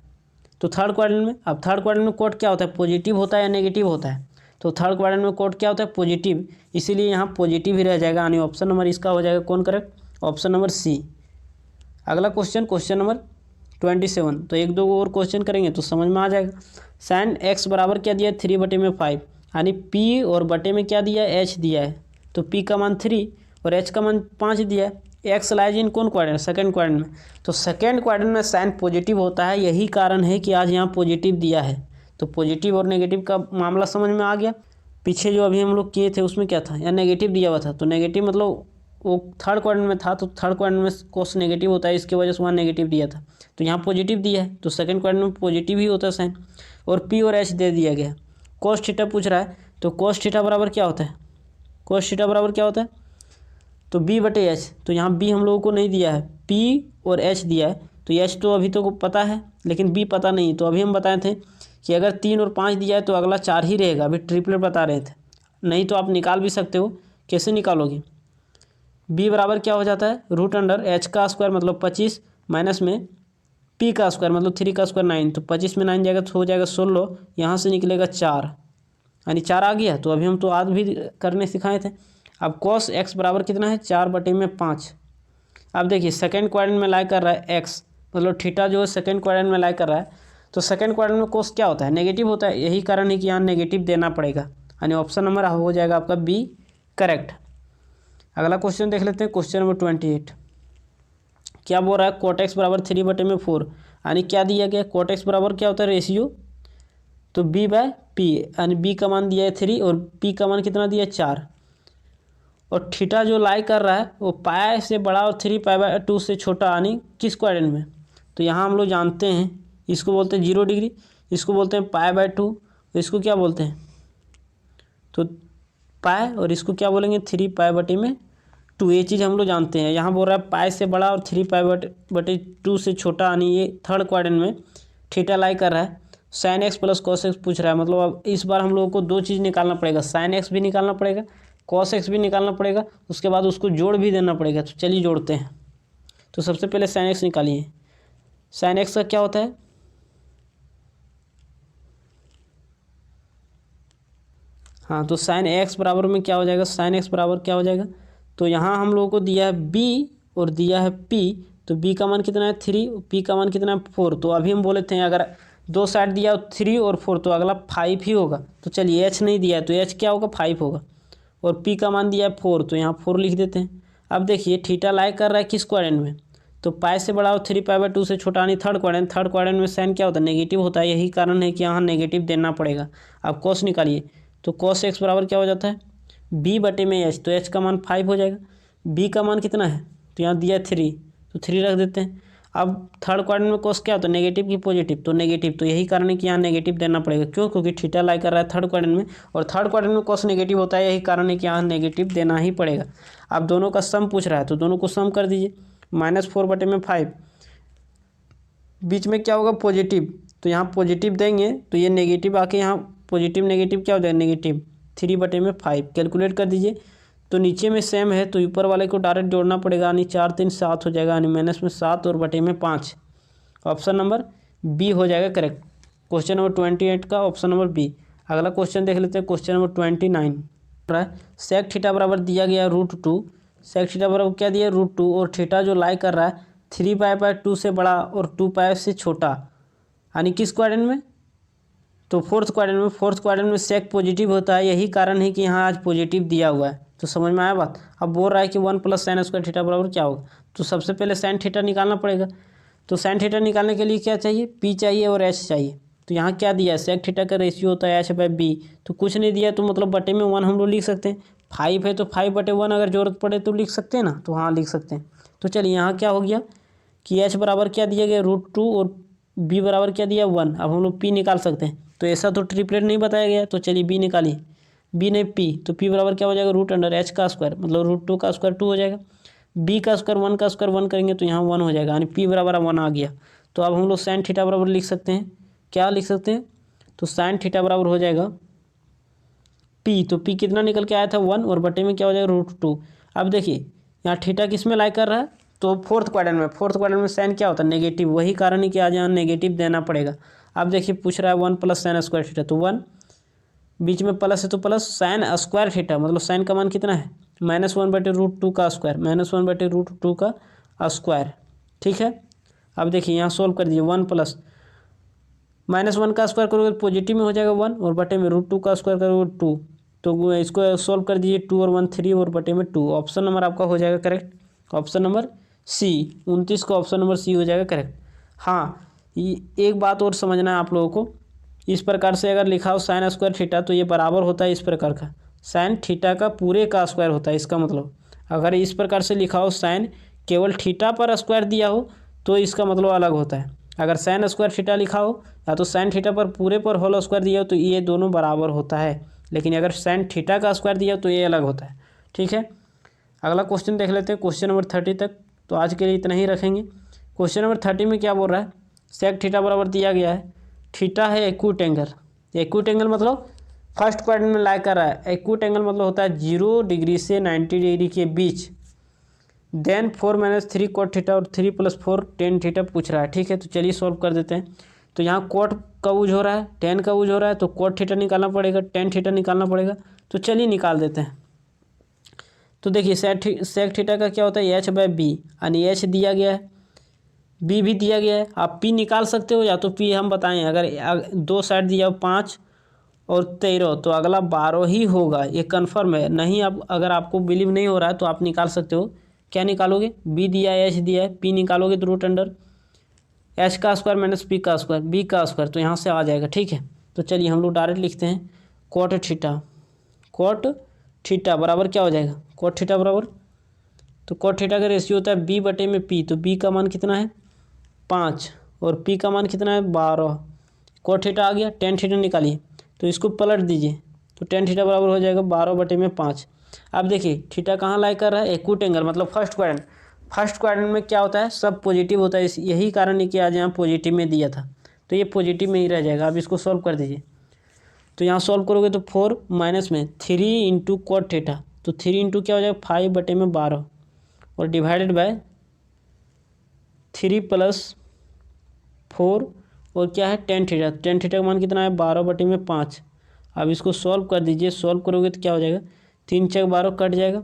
तो थर्ड क्वाड्रेंट में। अब थर्ड क्वाड्रेंट में कोट क्या होता है पॉजिटिव होता है या नेगेटिव होता है, तो थर्ड क्वाड्रेंट में कोड क्या होता है, पॉजिटिव, इसीलिए यहाँ पॉजिटिव ही रह जाएगा, यानी ऑप्शन नंबर इसका हो जाएगा कौन करेक्ट, ऑप्शन नंबर सी। अगला क्वेश्चन, क्वेश्चन नंबर 27। तो एक दो और क्वेश्चन करेंगे तो समझ में आ जाएगा। साइन एक्स बराबर क्या दिया है, 3/5, यानी पी और बटे में क्या दिया है, एच दिया है। तो पी का मान 3 और एच का मान 5 दिया है। एक्स लाइज इन कौन क्वाड्रेंट, सेकंड क्वाड्रेंट में। तो सेकंड क्वाड्रेंट में साइन पॉजिटिव होता है, यही कारण है कि आज यहाँ पॉजिटिव दिया है। तो पॉजिटिव और नेगेटिव का मामला समझ में आ गया। पीछे जो अभी हम लोग किए थे उसमें क्या था, या नेगेटिव दिया हुआ था, तो नेगेटिव मतलब वो थर्ड क्वाड्रेंट में था, तो थर्ड क्वाड्रेंट में कोस नेगेटिव होता है, इसकी वजह से वहाँ नेगेटिव दिया था। तो यहाँ पॉजिटिव दिया है, तो सेकंड क्वाड्रेंट में पॉजिटिव ही होता है साइन। और पी और एच दे दिया गया। कोस थीटा पूछ रहा है, तो कोस थीटा बराबर क्या होता है, कोस थीटा बराबर क्या होता है, तो बी बटे एच। तो यहाँ बी हम लोगों को नहीं दिया है, पी और एच दिया है। तो एच तो अभी तो पता है, लेकिन बी पता नहीं। तो अभी हम बताए थे कि अगर 3 और 5 दिया है तो अगला 4 ही रहेगा, अभी ट्रिपलेट बता रहे थे। नहीं तो आप निकाल भी सकते हो, कैसे निकालोगे, बी बराबर क्या हो जाता है, √एच का स्क्वायर मतलब 25 माइनस में पी का स्क्वायर मतलब 3 का स्क्वायर 9। तो 25 में 9 जाएगा तो हो जाएगा 16, यहाँ से निकलेगा 4, यानी 4 आ गया। तो अभी हम तो आध भी करने सिखाए थे। अब कॉस एक्स बराबर कितना है, 4/5। अब देखिए सेकंड क्वाड्रेंट में लाई कर रहा है एक्स, मतलब थीटा जो है सेकंड क्वाड्रेंट में लाई कर रहा है। तो सेकंड क्वाड्रेंट में कॉस क्या होता है, नेगेटिव होता है, यही कारण है कि यहाँ नेगेटिव देना पड़ेगा, यानी ऑप्शन नंबर हो जाएगा आपका बी करेक्ट। अगला क्वेश्चन देख लेते हैं, क्वेश्चन नंबर 28। क्या बोल रहा है, कोट एक्स बराबर 3/4, यानी क्या दिया गया, कोट एक्स बराबर क्या होता है, रेशियो, तो बी बाय पी, यानी बी का मान दिया है 3 और पी का मान कितना दिया है 4। और थीटा जो लाई कर रहा है वो पाई से बड़ा और 3π/2 से छोटा, यानी किस क्वाड्रेंट में। तो यहाँ हम लोग जानते हैं, इसको बोलते हैं 0 डिग्री, इसको बोलते हैं π/2, इसको क्या बोलते हैं, तो पाई, और इसको क्या बोलेंगे 3π/2। ये चीज़ हम लोग जानते हैं। यहाँ बोल रहा है पाई से बड़ा और 3π/2 से छोटा, यानी ये थर्ड क्वाड्रेंट में थीटा लाई कर रहा है। Sine x plus cos x पूछ रहा है, मतलब अब इस बार हम लोगों को दो चीज़ निकालना पड़ेगा, साइन एक्स भी निकालना पड़ेगा, कॉस एक्स भी निकालना पड़ेगा, उसके बाद उसको जोड़ भी देना पड़ेगा। तो चलिए जोड़ते हैं। तो सबसे पहले साइन एक्स निकालिए। साइन एक्स का क्या होता है, हाँ, तो साइन एक्स बराबर में क्या हो जाएगा, साइन एक्स बराबर क्या हो जाएगा, तो यहाँ हम लोगों को दिया है बी और दिया है पी। तो बी का मान कितना है 3, पी का मान कितना है 4। तो अभी हम बोले थे अगर दो साइड दिया 3 और 4 तो अगला 5 ही होगा। तो चलिए एच नहीं दिया है तो एच क्या होगा 5 होगा, और पी का मान दिया है 4, तो यहाँ 4 लिख देते हैं। अब देखिए थीटा लाई कर रहा है किस क्वाड्रेंट में, तो पाई से बड़ा और 3π/2 से छोटा, यानी थर्ड क्वाड्रेंट। थर्ड क्वाड्रेंट में साइन क्या होता है, नेगेटिव होता है, यही कारण है कि यहाँ नेगेटिव देना पड़ेगा। अब कॉस निकालिए, तो कॉस एक्स बराबर क्या हो जाता है, बी बटे में एच, तो एच का मान 5 हो जाएगा। बी का मान कितना है, तो यहाँ दिया 3, तो 3 रख देते हैं। अब थर्ड क्वाड्रेंट में कॉस क्या होता है, नेगेटिव की पॉजिटिव, तो नेगेटिव, तो यही कारण है कि यहाँ नेगेटिव देना पड़ेगा। क्यों, क्योंकि थीटा लाई कर रहा है थर्ड क्वाड्रेंट में, और थर्ड क्वाड्रेंट में कॉस नेगेटिव होता है, यही कारण है कि यहाँ नेगेटिव देना ही पड़ेगा। अब दोनों का सम पूछ रहा है, तो दोनों को सम कर दीजिए। -4/5, बीच में क्या होगा पॉजिटिव, तो यहाँ पॉजिटिव देंगे तो ये नेगेटिव आके यहाँ पॉजिटिव नेगेटिव क्या हो जाएगा, नेगेटिव 3/5। कैलकुलेट कर दीजिए, तो नीचे में सेम है तो ऊपर वाले को डायरेक्ट जोड़ना पड़ेगा, यानी 4 3 7 हो जाएगा, यानी माइनस में 7 और बटे में 5। ऑप्शन नंबर बी हो जाएगा करेक्ट। क्वेश्चन नंबर 28 का ऑप्शन नंबर बी। अगला क्वेश्चन देख लेते हैं, क्वेश्चन नंबर 29। सेक थीटा बराबर दिया गया √2, सेक थीटा बराबर क्या दिया √2, और थीटा जो लाई कर रहा है 3π/2 से बड़ा और 2π से छोटा, यानी किस क्वाड्रेंट में, तो फोर्थ क्वाड्रेंट में। फोर्थ क्वाड्रेंट में सेक पॉजिटिव होता है, यही कारण है कि यहाँ आज पॉजिटिव दिया हुआ है। तो समझ में आया बात। अब बोल रहा है कि 1 + sin² थीटा बराबर क्या होगा, तो सबसे पहले साइन थीटा निकालना पड़ेगा। तो साइन थीटा निकालने के लिए क्या चाहिए, पी चाहिए और एच चाहिए। तो यहाँ क्या दिया है, सेक थीटा का रेशियो होता है h/b, तो कुछ नहीं दिया तो मतलब बटे में 1 हम लोग लिख सकते हैं। 5 है तो 5/1 अगर जरूरत पड़े तो लिख सकते हैं ना, तो हाँ लिख सकते हैं। तो चलिए यहाँ क्या हो गया कि h बराबर क्या दिया गया √2 और b बराबर क्या दिया 1। अब हम लोग p निकाल सकते हैं, तो ऐसा तो ट्रिपलेट नहीं बताया गया, तो चलिए b निकालिए। b नहीं p, तो p बराबर क्या हो जाएगा √h का स्क्वायर मतलब √2 का स्क्वायर 2 हो जाएगा। b का स्क्वायर 1 का स्क्वायर 1 करेंगे तो यहाँ 1 हो जाएगा, यानी p बराबर 1 आ गया। तो अब हम लोग साइन थीटा बराबर लिख सकते हैं, क्या लिख सकते हैं, तो साइन थीटा बराबर हो जाएगा p, तो p कितना निकल के आया था 1, और बटे में क्या हो जाएगा √2। अब देखिए यहाँ थीटा किस में लाई कर रहा है, तो फोर्थ क्वाड्रेंट में। फोर्थ क्वाड्रेंट में साइन क्या होता है, नेगेटिव, वही कारण है कि आज यहाँ नेगेटिव देना पड़ेगा। अब देखिए पूछ रहा है 1 + sin² थीटा, तो 1 बीच में प्लस है तो प्लस साइन स्क्वायर थीटा, मतलब साइन का मान कितना है -1/√2 का स्क्वायर, -1/√2 का स्क्वायर। ठीक है, अब देखिए यहाँ सोल्व कर दीजिए। 1 प्लस -1 का स्क्वायर करोगे तो पॉजिटिव में हो जाएगा 1, और बटे में √2 का स्क्वायर करोगे 2, तो इसको सोल्व कर दीजिए। 2 और 1 3 और बटे में 2। ऑप्शन नंबर आपका हो जाएगा करेक्ट, ऑप्शन नंबर सी। 29 का ऑप्शन नंबर सी हो जाएगा करेक्ट। हाँ, एक बात और समझना है आप लोगों को, इस प्रकार से अगर लिखा हो साइन स्क्वायर थीटा तो ये बराबर होता है इस प्रकार का, साइन थीटा का पूरे का स्क्वायर होता है। इसका मतलब अगर इस प्रकार से लिखा हो साइन केवल थीटा पर स्क्वायर दिया हो तो इसका मतलब अलग होता है। अगर साइन स्क्वायर थीटा लिखा हो या तो साइन थीटा पर पूरे पर होल स्क्वायर दिया हो तो ये दोनों बराबर होता है, लेकिन अगर साइन थीटा का स्क्वायर दिया हो तो ये अलग होता है। ठीक है, अगला क्वेश्चन देख लेते हैं, क्वेश्चन नंबर 30 तक। तो आज के लिए इतना ही रखेंगे। क्वेश्चन नंबर 30 में क्या बोल रहा है, सेक थीटा बराबर दिया गया है, थीटा है एक्यूट एंगल। एक्यूट एंगल मतलब फर्स्ट क्वाड्रेंट में लाई कर रहा है। एक्यूट एंगल मतलब होता है 0 डिग्री से 90 डिग्री के बीच। देन 4 - 3 cot थीटा और 3 + 4 tan थीटा पूछ रहा है। ठीक है, तो चलिए सॉल्व कर देते हैं। तो यहाँ cot का यूज हो रहा है, tan का यूज हो रहा है, तो cot थीटा निकालना पड़ेगा, tan थीटा निकालना पड़ेगा। तो चलिए निकाल देते हैं। तो देखिए सेक थीटा का क्या होता है h/b, यानी h दिया गया है, b भी दिया गया है। आप p निकाल सकते हो, या तो p हम बताएं, अगर दो साइड दिया हो 5 और 13 तो अगला 12 ही होगा, ये कन्फर्म है। नहीं, अब अगर आपको बिलीव नहीं हो रहा है तो आप निकाल सकते हो। क्या निकालोगे, b दिया है, h दिया है, p निकालोगे तो √अंडर h का स्क्वायर - p का स्क्वायर, b का स्क्वायर, तो यहाँ से आ जाएगा। ठीक है, तो चलिए हम लोग डायरेक्ट लिखते हैं cot थीटा बराबर क्या हो जाएगा, cot थीटा बराबर, तो cot थीटा का रेशियो होता है b/p, तो b का मान कितना है 5 और p का मान कितना है 12। cot थीटा आ गया, tan थीटा निकालिए, तो इसको पलट दीजिए, तो tan थीटा बराबर हो जाएगा 12/5। अब देखिए थीटा कहाँ लाई कर रहा है, एक्यूट एंगल मतलब फर्स्ट क्वाड्रेंट। फर्स्ट क्वाड्रेंट में क्या होता है, सब पॉजिटिव होता है, यही कारण है कि आज यहाँ पॉजिटिव में दिया था, तो ये पॉजिटिव में ही रह जाएगा। अब इसको सॉल्व कर दीजिए, तो यहाँ सॉल्व करोगे तो 4 माइनस में 3 × cot थीटा, तो 3 × क्या हो जाएगा 5/12 और डिवाइडेड बाय 3 + 4 और क्या है tan थीटा। tan थीटा का मान कितना है 12/5। अब इसको सॉल्व कर दीजिए, सॉल्व करोगे तो क्या हो जाएगा 3 × 12 कट जाएगा,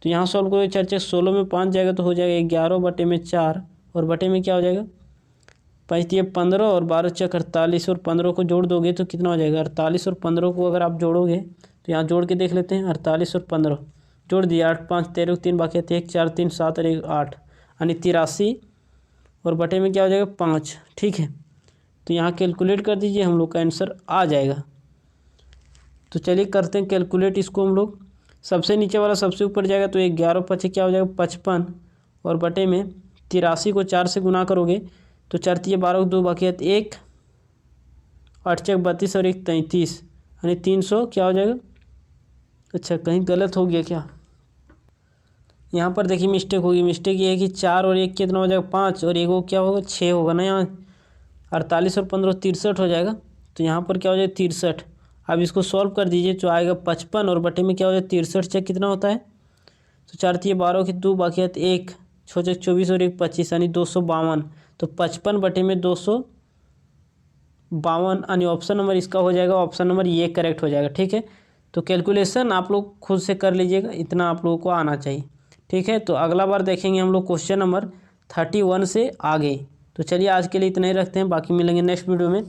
तो यहाँ सॉल्व करोगे 4 × 16 में 5 जाएगा तो हो जाएगा 11/4 और बटे में क्या हो जाएगा 5 × 15 और 12 × 48 और 15 को जोड़ दोगे तो कितना हो जाएगा 48 और 15 को अगर आप जोड़ोगे तो यहाँ जोड़ के देख लेते हैं। 48 और 15 जोड़ दिया, 8 5 13 3 बाकी 1 4 3 7 और 1 8, यानी 83 और बटे में क्या हो जाएगा 5। ठीक है, तो यहाँ कैलकुलेट कर दीजिए, हम लोग का आंसर आ जाएगा। तो चलिए करते हैं कैलकुलेट इसको हम लोग। सबसे नीचे वाला सबसे ऊपर जाएगा तो 11 × 5 क्या हो जाएगा 55 और बटे में 83 को 4 से गुना करोगे तो 4 × 12 2 बाकी 1 8 × 32 और 1 33, यानी 300 क्या हो जाएगा। अच्छा, कहीं गलत हो गया क्या, यहाँ पर देखिए मिस्टेक होगी। मिस्टेक ये है कि 4 और 1 कितना हो जाएगा 5 और 1 वो क्या होगा 6 होगा ना, यहाँ 48 और 15 63 हो जाएगा, तो यहाँ पर क्या हो जाएगा 63। अब इसको सॉल्व कर दीजिए तो आएगा 55 और बटे में क्या हो जाएगा 63 चेक कितना होता है, तो 4 × 12 की 2 बाकी 1 6 × 24 और 1 25, यानी 252। तो 55 बटे में 252, यानी ऑप्शन नंबर इसका हो जाएगा, ऑप्शन नंबर ये करेक्ट हो जाएगा। ठीक है, तो कैलकुलेशन आप लोग खुद से कर लीजिएगा, इतना आप लोगों को आना चाहिए। ठीक है, तो अगला बार देखेंगे हम लोग क्वेश्चन नंबर 31 से आगे। तो चलिए आज के लिए इतना ही रखते हैं, बाकी मिलेंगे नेक्स्ट वीडियो में।